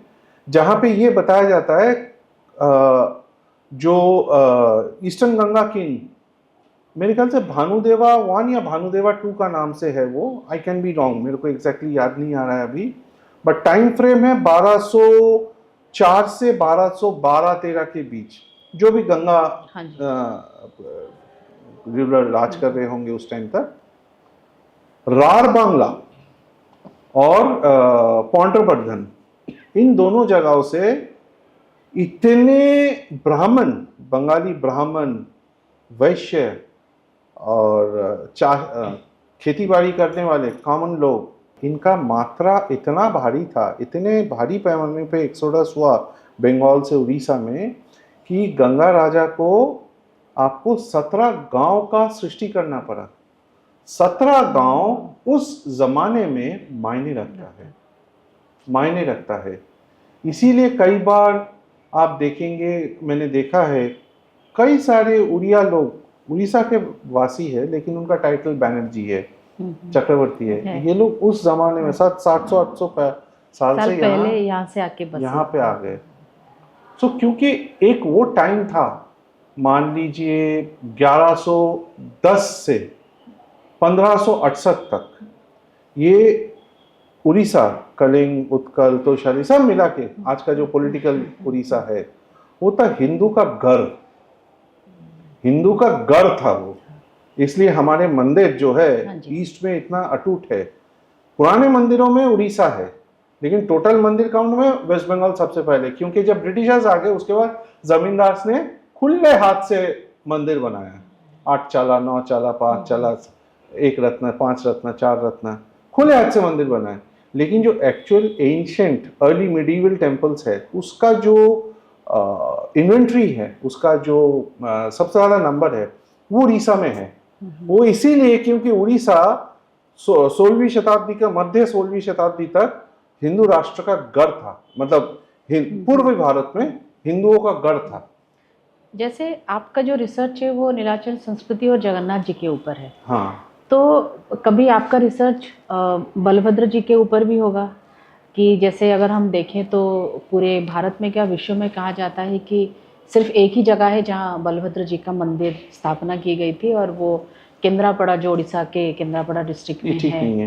जहाँ पे ये बताया जाता है, जो ईस्टर्न गंगा किंग, मेरे ख्याल से भानुदेवा 1 या भानुदेवा 2 का नाम से है वो, आई कैन बी रॉन्ग, मेरे को एग्जैक्टली याद नहीं आ रहा है अभी, बट टाइम फ्रेम है 1204 से 1212-13 के बीच, जो भी गंगा रिवर राज कर रहे होंगे उस टाइम तक। रार बांग्ला और पौंड्रबर्धन, इन दोनों जगहों से इतने ब्राह्मण, बंगाली ब्राह्मण, वैश्य और खेती बाड़ी करने वाले कॉमन लोग, इनका मात्रा इतना भारी था, इतने भारी पैमाने पे एक्सोडस हुआ बंगाल से उड़ीसा में, कि गंगा राजा को आपको 17 गांव का सृष्टि करना पड़ा। 17 गांव उस जमाने में मायने रखता है। इसीलिए कई बार आप देखेंगे, मैंने देखा है, कई सारे उड़िया लोग, उड़ीसा के वासी है लेकिन उनका टाइटल बैनर्जी है, चक्रवर्ती है। ये लोग उस जमाने में 700-800 साल से यहाँ पे आ गए। सो क्योंकि एक वो टाइम था, मान लीजिए 1110 से 1568 तक ये उड़ीसा, कलिंग, उत्कल, तोशाली सब मिला के आज का जो पॉलिटिकल उड़ीसा है वो था हिंदू का गढ़, हिंदू का गढ़ था वो। इसलिए हमारे मंदिर जो है ईस्ट में इतना अटूट है। पुराने मंदिरों में उड़ीसा है, लेकिन टोटल मंदिर काउंट में वेस्ट बंगाल सबसे पहले, क्योंकि जब ब्रिटिशर्स आ गए उसके बाद जमींदार ने खुले हाथ से मंदिर बनाया, 8 चाला, 9 चाला, 5 चाला, 1 रत्न, 5 रत्न, 4 रत्न, खुले हाथ से मंदिर बनाए। लेकिन जो actual ancient early medieval temples है उसका जो इन्वेंट्री है, उसका जो सबसे ज्यादा नंबर है वो उड़ीसा में है। वो इसीलिए क्योंकि उड़ीसा 16वीं शताब्दी का मध्य 16वीं शताब्दी तक हिंदू राष्ट्र का गढ़ था, मतलब पूर्वी भारत में हिंदुओं का गढ़ था। जैसे आपका जो रिसर्च है वो नीलाचल संस्कृति और जगन्नाथ जी के ऊपर है, हाँ, तो कभी आपका रिसर्च बलभद्र जी के ऊपर भी होगा कि जैसे अगर हम देखें तो पूरे भारत में क्या विश्व में कहा जाता है कि सिर्फ एक ही जगह है जहाँ बलभद्र जी का मंदिर स्थापना की गई थी, और वो केंद्रापड़ा जो उड़ीसा के केंद्रापड़ा डिस्ट्रिक्ट में ठीक है। नहीं है,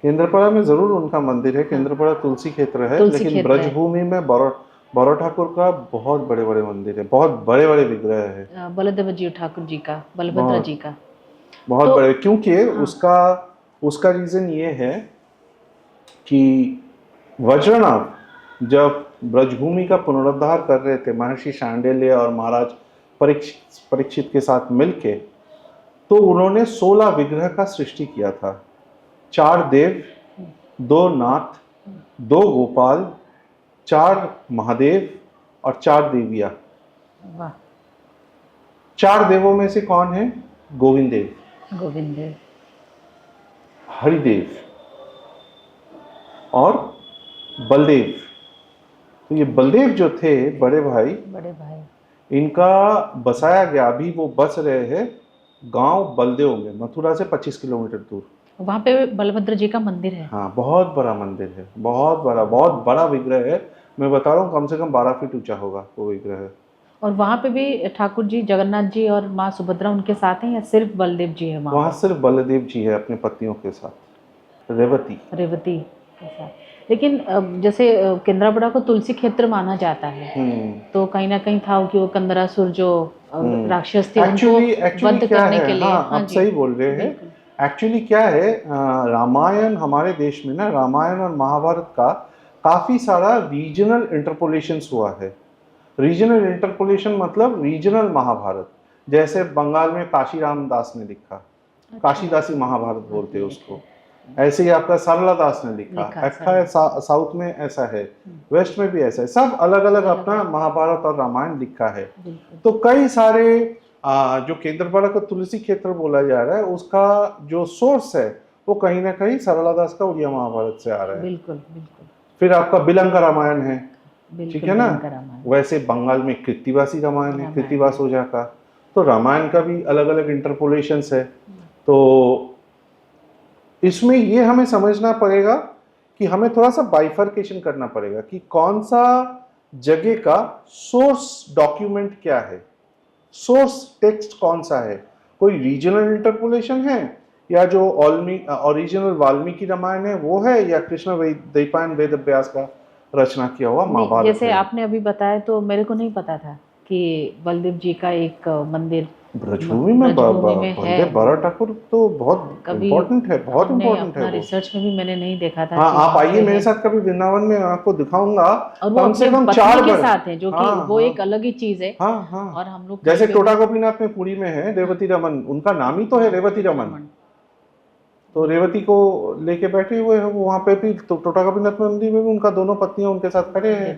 केंद्रपाड़ा में जरूर उनका मंदिर है, केंद्रपाड़ा तुलसी क्षेत्र है, तुलसी लेकिन क्षेत्र है। ब्रजभूमि में बड़ो ठाकुर का बहुत बड़े बड़े मंदिर है, बहुत बड़े बड़े विग्रह है बलदेव जी ठाकुर जी का, बलभद्र बहुत- जी का। बहुत तो- बड़े, क्योंकि उसका रीजन ये है कि वज्रनाभ जब ब्रजभूमि का पुनरुद्धार कर रहे थे महर्षि शांडिल्य और महाराज परीक्षित के साथ मिलके, तो उन्होंने 16 विग्रह का सृष्टि किया था। 4 देव, 2 नाथ, 2 गोपाल, 4 महादेव और 4 देवियां। वाह। 4 देवों में से कौन है? गोविंद देव, गोविंद देव, हरिदेव और बलदेव। तो ये बलदेव जो थे बड़े भाई, इनका बसाया गया, अभी वो बस रहे हैं गांव बलदेव में, मथुरा से 25 किलोमीटर दूर। वहाँ पे बलभद्र जी का मंदिर है। हाँ, बहुत बड़ा मंदिर है, बहुत बड़ा विग्रह है। मैं बता रहा हूँ कम से कम 12 फीट ऊंचा होगा वो विग्रह। और वहाँ पे भी ठाकुर जी, जगन्नाथ जी और माँ सुभद्रा उनके साथ हैं या सिर्फ बलदेव जी है वहाँ सिर्फ बलदेव जी है अपने पत्नियों के साथ, रेवती के साथ। लेकिन जैसे केंद्रापड़ा को तुलसी क्षेत्र माना जाता है, तो कहीं ना कहीं था कि वो कंदरासुर जो राक्षस थे उनको वध करने के लिए। हाँ, आप सही बोल रहे हैं। एक्चुअली क्या है, रामायण हमारे देश में ना, रामायण और महाभारत का काफी सारा रीजनल इंटरपोलेशंस हुआ है। रीजनल इंटरपोलेशन मतलब रीजनल महाभारत, जैसे बंगाल में काशीराम दास ने लिखा, काशीदासी महाभारत बोलते हैं उसको। ऐसे ही आपका सरला दास ने लिखा है, साउथ में ऐसा है, वेस्ट में भी ऐसा है, सब अलग अलग अपना महाभारत और रामायण लिखा है। तो कई सारे जो केंद्रपाड़ा का तुलसी क्षेत्र बोला जा रहा है, उसका जो सोर्स है वो कहीं ना कहीं सरला दास का उड़िया महाभारत से आ रहा है। बिल्कुल। फिर आपका बिलंका रामायण है, ठीक है ना। वैसे बंगाल में कृत्तिवासी रामायण है, कृत्तिवास ओझा का। तो रामायण का भी अलग अलग इंटरपोलेशंस है। तो इसमें ये हमें समझना पड़ेगा कि हमें थोड़ा सा बाइफर्केशन करना पड़ेगा कि कौन सा जगह का सोर्स डॉक्यूमेंट क्या है, सोर्स टेक्स्ट कौन सा है। कोई रीजनल इंटरपोलेशन है, या जो ओरिजिनल वाल्मीकि रामायण है वो है, या कृष्ण द्वैपायन वेद व्यास का रचना किया हुआ महाभारत। जैसे आपने अभी बताया तो मेरे को नहीं पता था कि बलदेव जी का एक मंदिर ब्रजभूमि में बलदेव बड़ा ठाकुर तो बहुत इम्पोर्टेंट है, बहुत इम्पोर्टेंट है। रिसर्च में भी मैंने नहीं देखा था। हाँ, आप आइए मेरे साथ कभी वृंदावन में, आपको दिखाऊंगा। और वो कम से कम 4 के साथ है, जो कि वो एक अलग ही चीज है। हाँ। और हम लोग जैसे टोटा गोपीनाथ में पुरी में है रेवती रमन, उनका नाम ही तो है रेवती रमन। तो रेवती को लेके बैठे हुए हैं वहाँ पे भी, तो टोटा गोपीनाथ मंदिर में भी उनका दोनों पत्नियां उनके साथ खड़े हैं।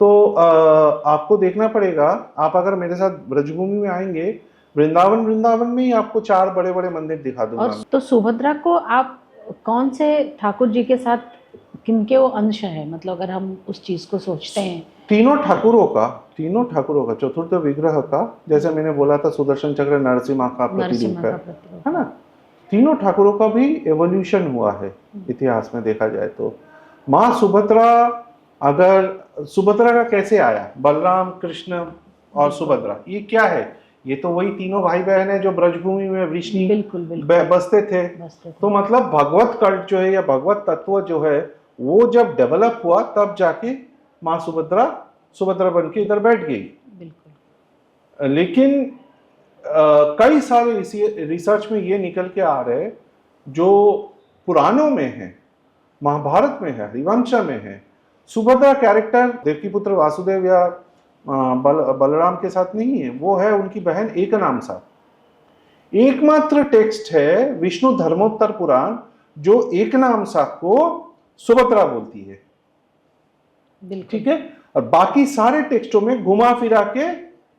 तो आपको देखना पड़ेगा, आप अगर मेरे साथ ब्रजभूमि में आएंगे, वृंदावन में ही आपको 4 बड़े बड़े मंदिर दिखा दूंगा। और तो सुभद्रा को आप कौन से ठाकुर जी के साथ, किनके वो अंश है, मतलब अगर हम उस चीज को सोचते हैं? तीनों ठाकुरों का चतुर्थ विग्रह का, जैसे मैंने बोला था सुदर्शन चक्र नरसिम्हा का प्रतिरूप है ना। तीनों ठाकुरों का भी एवोल्यूशन हुआ है इतिहास में देखा जाए तो। माँ सुभद्रा, अगर सुभद्रा का कैसे आया, बलराम कृष्ण और सुभद्रा, ये क्या है, ये तो वही तीनों भाई बहन है जो ब्रजभूमि में वृष्णि बिल्कुल बिल्कुल बसते थे। बसते थे। तो मतलब भगवत कल्ट जो है या भगवत तत्व जो है वो जब डेवलप हुआ तब जाके माँ सुभद्रा सुभद्रा बन के इधर बैठ गई। बिल्कुल। लेकिन कई सारे रिसर्च में ये निकल के आ रहे जो पुराणों में है, महाभारत में है, हरिवंश में है, सुभद्रा कैरेक्टर देवकीपुत्र वासुदेव या बलराम के साथ नहीं है, वो है उनकी बहन एकनामसा। एकमात्र टेक्स्ट है विष्णु धर्मोत्तर पुराण जो एकनामसा को सुभद्रा बोलती है, ठीक है। और बाकी सारे टेक्स्टों में घुमा फिरा के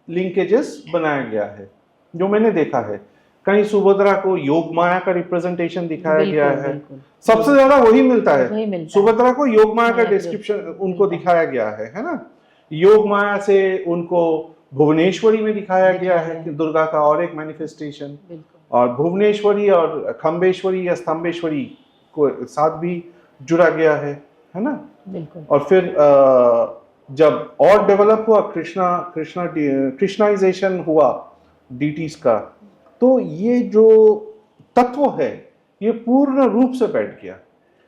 लिंकेजेस बनाया गया है जो मैंने देखा है। कहीं सुभद्रा को योग माया का रिप्रेजेंटेशन दिखाया गया है, सबसे ज्यादा वही मिलता है, सुभद्रा को योग माया का डिस्क्रिप्शन उनको दिखाया गया है ना। योग माया से उनको भुवनेश्वरी में दिखाया गया है कि दुर्गा का और एक मैनिफेस्टेशन, और भुवनेश्वरी और खम्बेश्वरी या स्तंभेश्वरी को साथ भी जुड़ा गया है ना। और फिर जब और डेवलप हुआ कृष्णाइजेशन हुआ डीटीज का, तो ये जो तत्व है ये पूर्ण रूप से बैठ गया।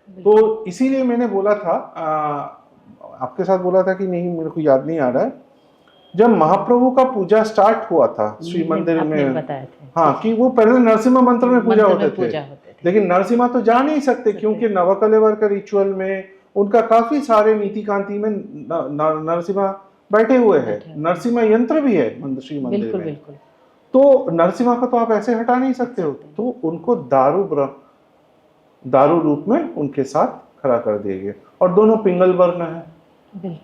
तो इसीलिए मैंने बोला था, आपके साथ बोला था कि नहीं, मेरे को याद नहीं आ रहा है, जब महाप्रभु का पूजा स्टार्ट हुआ था श्री मंदिर में, हाँ, कि वो पहले नरसिम्हा मंत्र में पूजा होते थे, लेकिन नरसिम्हा तो जा नहीं सकते क्योंकि नवकलेवर का रिचुअल में उनका काफी सारे नीति कांति में नरसिम्हा बैठे हुए हैं, नरसिम्हा यंत्र भी है श्री मंदिर में। तो नरसिम्हा को तो आप ऐसे हटा नहीं सकते हो, तो उनको दारू रूप में उनके साथ खड़ा कर दिया गया। और दोनों पिंगल वर्ण है,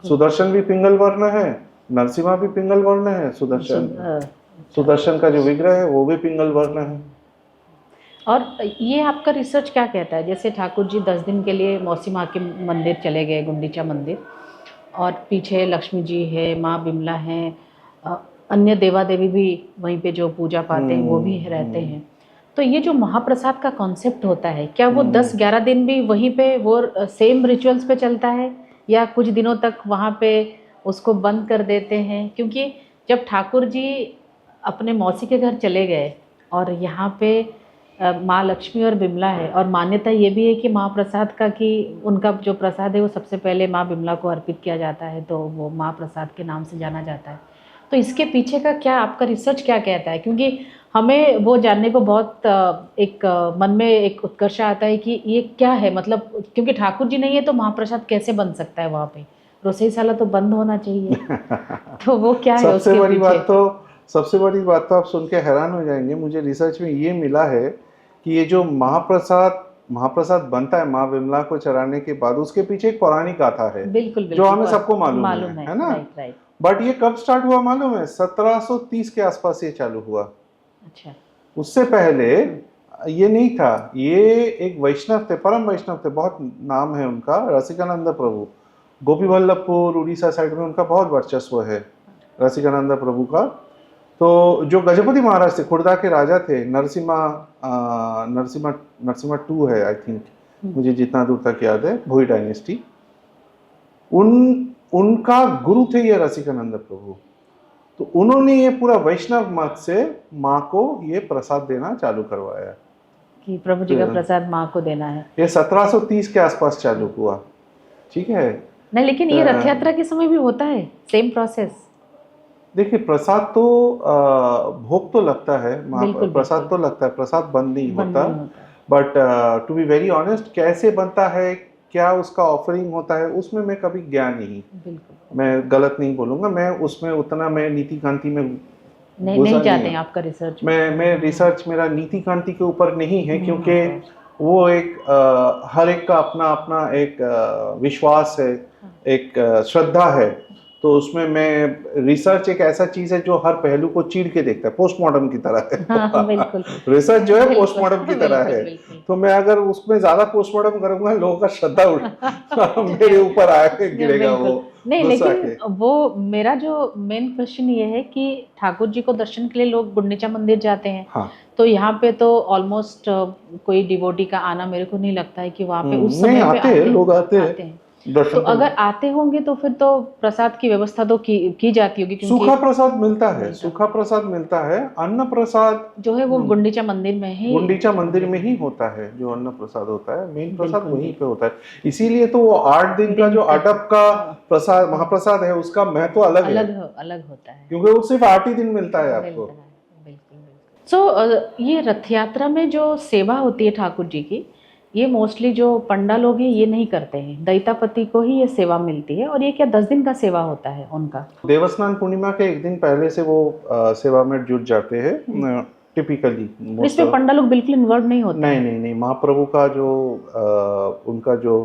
सुदर्शन भी पिंगल वर्ण है, नरसिम्हा भी पिंगल वर्ण है, सुदर्शन का जो विग्रह है वो भी पिंगल वर्ण है। और ये आपका रिसर्च क्या कहता है, जैसे ठाकुर जी 10 दिन के लिए मौसी माँ के मंदिर चले गए, गुंडीचा मंदिर, और पीछे लक्ष्मी जी है, माँ बिमला है, अन्य देवा देवी भी वहीं पे जो पूजा पाते हैं वो भी रहते हैं। तो ये जो महाप्रसाद का कॉन्सेप्ट होता है, क्या वो 10-11 दिन भी वहीं पे वो सेम रिचुअल्स पे चलता है, या कुछ दिनों तक वहाँ पे उसको बंद कर देते हैं? क्योंकि जब ठाकुर जी अपने मौसी के घर चले गए और यहाँ पे माँ लक्ष्मी और बिमला है, और मान्यता ये भी है कि महाप्रसाद का, कि उनका जो प्रसाद है वो सबसे पहले माँ बिमला को अर्पित किया जाता है, तो वो महाप्रसाद के नाम से जाना जाता है। तो इसके पीछे का क्या आपका रिसर्च क्या कहता है? क्योंकि हमें वो जानने को बहुत एक मन में एक उत्कर्ष आता है कि ये क्या है, मतलब क्योंकि ठाकुर जी नहीं है तो महाप्रसाद कैसे बन सकता है वहाँ पे? रोसईशाला तो बंद होना चाहिए। तो वो क्या है सबसे बड़ी बात तो आप सुन के हैरान हो जाएंगे। मुझे रिसर्च में ये मिला है कि ये जो महाप्रसाद बनता है माँ विमला को चढ़ाने के बाद, उसके पीछे एक पौराणिक गाथा है, बिल्कुल, जो हमें सबको मालूम है ना। बट ये कब स्टार्ट हुआ मालूम है? 1730 के आसपास ये चालू हुआ। अच्छा। उससे पहले ये नहीं था। ये एक वैष्णव थे, परम वैष्णव थे, बहुत नाम है उनका, रसिकानंद प्रभु। गोपी वल्लभपुर उड़ीसा साइड में उनका बहुत वर्चस्व है रसिकानंद प्रभु का। तो जो गजपति महाराज थे, खुर्दा के राजा थे, नरसिम्हा 2 है आई थिंक, मुझे जितना दूर तक याद है, भोई डायनेस्टी, उनका गुरु थे ये रसिकानंद प्रभु। तो उन्होंने ये पूरा वैष्णव मत से माँ को ये प्रसाद देना चालू करवाया कि प्रभु जी का प्रसाद माँ को देना है। ये 1730 के आसपास चालू हुआ, ठीक है। नहीं, लेकिन ये रथ यात्रा के समय भी होता है सेम प्रोसेस। देखिए, प्रसाद तो भोग तो लगता है, प्रसाद तो लगता है, प्रसाद बंद नहीं होता। But to be very honest, कैसे बनता है, क्या उसका ऑफरिंग होता है, उसमें मैं कभी गया नहीं, मैं गलत नहीं बोलूँगा, मैं उसमें उतना, मैं नीति कांति में नहीं जाते हैं आपका रिसर्च। मैं रिसर्च मेरा नीति कांति के ऊपर नहीं है, क्योंकि वो एक हर एक का अपना अपना एक विश्वास है, एक श्रद्धा है। तो उसमें मैं, रिसर्च एक ऐसा चीज है जो हर पहलू को चीर के देखता है, पोस्टमार्टम की तरह है। हाँ, बिल्कुल। रिसर्च जो है पोस्टमार्टम की तरह है। तो मैं अगर उसमें ज्यादा पोस्टमार्टम करूंगा, लोगों का श्रद्धा मेरे ऊपर आके गिरेगा वो। नहीं, लेकिन वो मेरा जो मेन क्वेश्चन ये है कि ठाकुर जी को दर्शन के लिए लोग गुंडीचा मंदिर जाते हैं। हाँ। तो यहाँ पे तो ऑलमोस्ट कोई डिवोटी का आना मेरे को नहीं लगता है कि वहाँ पे उस समय पे लोग आते हैं। दर्शन तो अगर आते होंगे तो फिर तो प्रसाद की व्यवस्था तो की जाती होगी, क्योंकि सूखा प्रसाद मिलता है, सूखा प्रसाद मिलता है। अन्न प्रसाद जो है वो गुंडीचा मंदिर में ही, गुंडीचा मंदिर में ही होता है। जो अन्न प्रसाद होता है, मेन प्रसाद बिल्कुल, वहीं पे होता है। इसीलिए तो वो 8 दिन का जो अटप का प्रसाद महाप्रसाद है, उसका महत्व अलग है, अलग होता है, क्योंकि वो सिर्फ 8 ही दिन मिलता है आपको। बिल्कुल। सो ये रथ यात्रा में जो सेवा होती है ठाकुर जी की, ये मोस्टली जो पंडा लोग हैं ये नहीं करते हैं, दैतापति को ही ये सेवा मिलती है। और ये क्या 10 दिन का सेवा होता है उनका? देवस्नान पूर्णिमा के एक दिन पहले से वो सेवा में जुट जाते हैं टिपिकली। इसमें पंडा लोग बिल्कुल इन्वॉल्व नहीं होते? नहीं, महाप्रभु का जो उनका जो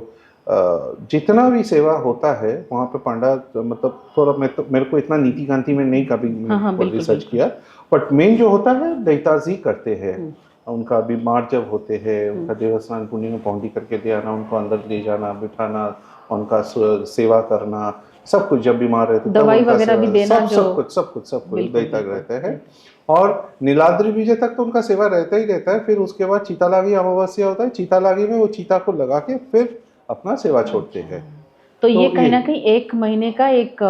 जितना भी सेवा होता है वहाँ पे पंडा, मतलब थोड़ा मेरे को इतना नीति कांति में नहीं कभी रिसर्च किया, बट मेन जो होता है दैताजी करते हैं। उनका बीमार जब होते हैं, उनका देवस्थान पुण्य में पौंडी करके ले आना, उनको अंदर ले जाना, बिठाना, उनका सेवा करना, सब कुछ। जब बीमार रहते दवाई वगैरह भी देना, सब कुछ दैता रहता है। और नीलाद्री विजय तक तो उनका सेवा रहता ही रहता है। फिर उसके बाद चीतालागी अमावस्या होता है, चीतालागी में वो चीता को लगा के फिर अपना सेवा छोड़ते हैं। तो ये कहीं ना कहीं 1 महीने का एक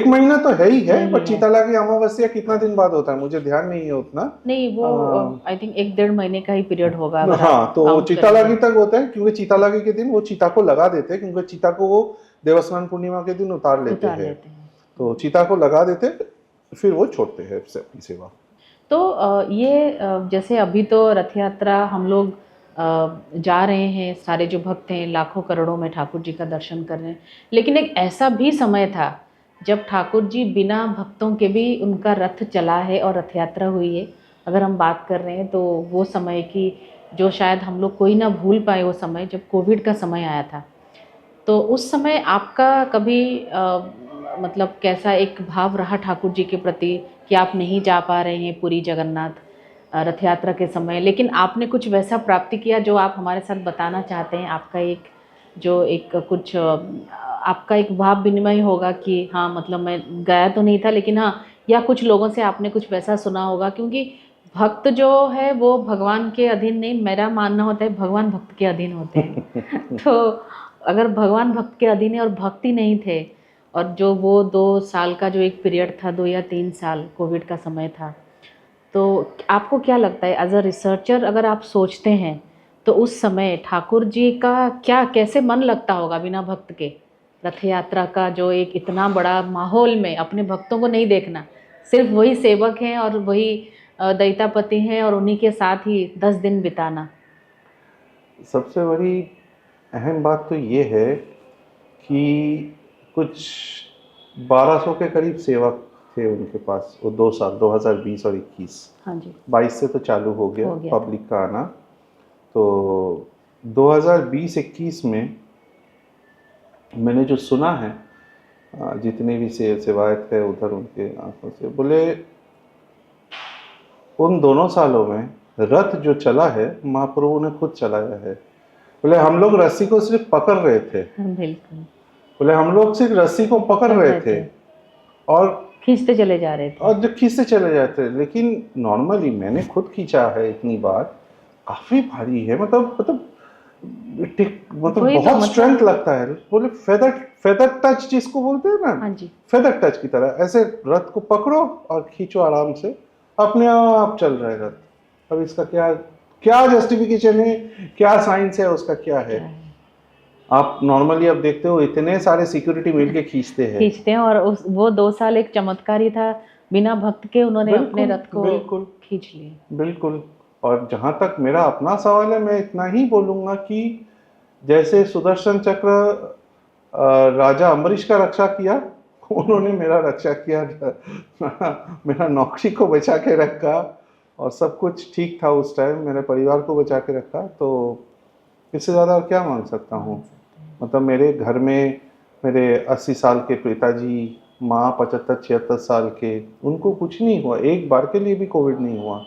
महीना तो है ही है, पर चीतालागी अमावस्या कितना दिन बाद होता है मुझे ध्यान नहीं है उतना। नहीं, वो आई थिंक 1-1.5 महीने का ही पीरियड होगा। हाँ, तो चीतालागी तक होता है, क्योंकि चीतालागी के दिन वो चीता को लगा देते हैं, क्योंकि चीता को वो देवस्थान पूर्णिमा के दिन उतार लेते हैं। तो चीता को लगा देते, फिर वो छोड़ते हैं अपनी सेवा। तो ये जैसे अभी तो रथ यात्रा हम लोग जा रहे हैं, सारे जो भक्त हैं लाखों करोड़ों में ठाकुर जी का दर्शन कर रहे हैं, लेकिन एक ऐसा भी समय था जब ठाकुर जी बिना भक्तों के भी उनका रथ चला है और रथ यात्रा हुई है। अगर हम बात कर रहे हैं तो वो समय की जो शायद हम लोग कोई ना भूल पाए, वो समय जब कोविड का समय आया था। तो उस समय आपका कभी मतलब कैसा एक भाव रहा ठाकुर जी के प्रति कि आप नहीं जा पा रहे हैं पुरी जगन्नाथ रथ यात्रा के समय, लेकिन आपने कुछ वैसा प्राप्ति किया जो आप हमारे साथ बताना चाहते हैं? आपका आपका एक भाव विनिमय होगा कि हाँ, मतलब मैं गया तो नहीं था, लेकिन हाँ, या कुछ लोगों से आपने कुछ वैसा सुना होगा, क्योंकि भक्त जो है वो भगवान के अधीन नहीं, मेरा मानना होता है भगवान भक्त के अधीन होते हैं। तो अगर भगवान भक्त के अधीन है और भक्त ही नहीं थे, और जो वो 2 साल का जो एक पीरियड था, 2 या 3 साल कोविड का समय था, तो आपको क्या लगता है एज अ रिसर्चर, अगर आप सोचते हैं तो उस समय ठाकुर जी का क्या, कैसे मन लगता होगा बिना भक्त के रथ यात्रा का, जो एक इतना बड़ा माहौल में अपने भक्तों को नहीं देखना, सिर्फ वही सेवक हैं और वही दैतापति हैं और उन्हीं के साथ ही 10 दिन बिताना? सबसे बड़ी अहम बात तो ये है कि कुछ 1200 के करीब सेवक थे उनके पास वो 2 साल, 2020 और 21। हाँ जी, 22 से तो चालू हो गया पब्लिक का आना। तो 2020-21 में मैंने जो सुना है, जितने भी सेवायत थे उधर उनके आंखों से, बोले उन दोनों सालों में रथ जो चला है महाप्रभु ने खुद चलाया है। बोले हम लोग रस्सी को सिर्फ पकड़ रहे थे, बिल्कुल, बोले हम लोग सिर्फ रस्सी को पकड़ रहे थे और खींचते चले जा रहे थे, और जो खींचते चले जाते हैं। लेकिन नॉर्मली मैंने खुद खींचा है इतनी बार, काफी भारी है, मतलब बहुत स्ट्रेंथ लगता है। बोले फेदर टच जिसको बोलते हैं ना, हाँ जी, फेदर टच की तरह ऐसे रथ को पकड़ो और खींचो आराम से, अपने आप चल रहा है रथ। अब इसका क्या जस्टिफिकेशन है, क्या साइंस है, उसका क्या है? आप नॉर्मली अब देखते हो इतने सारे सिक्योरिटी मिलके खींचते हैं और वो 2 साल एक चमत्कार ही था, बिना भक्त के उन्होंने अपने रथ को खींच लिया। बिल्कुल। और जहाँ तक मेरा अपना सवाल है, मैं इतना ही बोलूँगा कि जैसे सुदर्शन चक्र राजा अम्बरीश का रक्षा किया, उन्होंने मेरा रक्षा किया, मेरा नौकरी को बचा के रखा और सब कुछ ठीक था उस टाइम, मेरे परिवार को बचा के रखा। तो इससे ज़्यादा और क्या मांग सकता हूँ? मतलब मेरे घर में मेरे 80 साल के पिताजी, माँ 75-76 साल के, उनको कुछ नहीं हुआ, एक बार के लिए भी कोविड नहीं हुआ।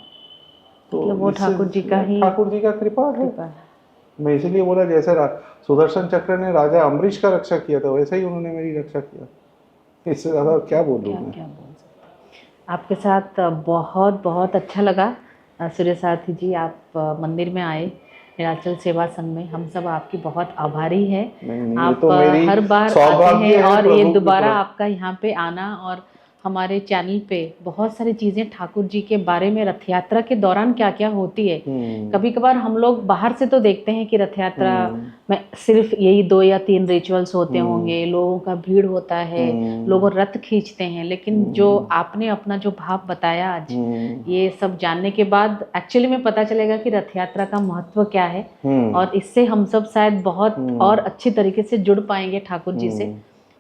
तो वो ठाकुर जी का कृपा है। मैं इसीलिए बोला, जैसे सुदर्शन चक्र ने राजा अम्बरीश का रक्षा किया था, वैसे ही उन्होंने मेरी रक्षा किया। इससे ज़्यादा क्या बोलूँ मैं? क्या बोल सकते। आपके साथ बहुत बहुत अच्छा लगा सूर्य सारथी जी, आप मंदिर में आए नीलाचल सेवा संघ में। हम सब आपकी बहुत आभारी है। नहीं, ये आप तो मेरी हर बार आते सौभाग्य हैं है और ये प्रभु की दोबारा तरफ। आपका यहाँ पे आना और हमारे चैनल पे बहुत सारी चीज़ें ठाकुर जी के बारे में, रथ यात्रा के दौरान क्या क्या होती है। कभी कभार हम लोग बाहर से तो देखते हैं कि रथ यात्रा में सिर्फ यही 2 या 3 रिचुअल्स होते होंगे, लोगों का भीड़ होता है, लोग रथ खींचते हैं, लेकिन जो आपने अपना जो भाव बताया आज, ये सब जानने के बाद एक्चुअली में पता चलेगा कि रथ यात्रा का महत्व क्या है, और इससे हम सब शायद बहुत और अच्छी तरीके से जुड़ पाएंगे ठाकुर जी से।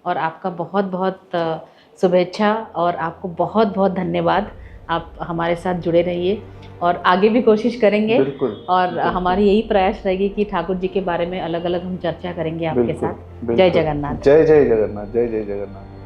और आपका बहुत बहुत शुभेच्छा और आपको बहुत बहुत धन्यवाद। आप हमारे साथ जुड़े रहिए और आगे भी कोशिश करेंगे। बिल्कुल, और बिल्कुल। हमारी यही प्रयास रहेगी कि ठाकुर जी के बारे में अलग अलग हम चर्चा करेंगे आपके साथ। जय जगन्नाथ। जय जय जगन्नाथ, जय जय जगन्नाथ।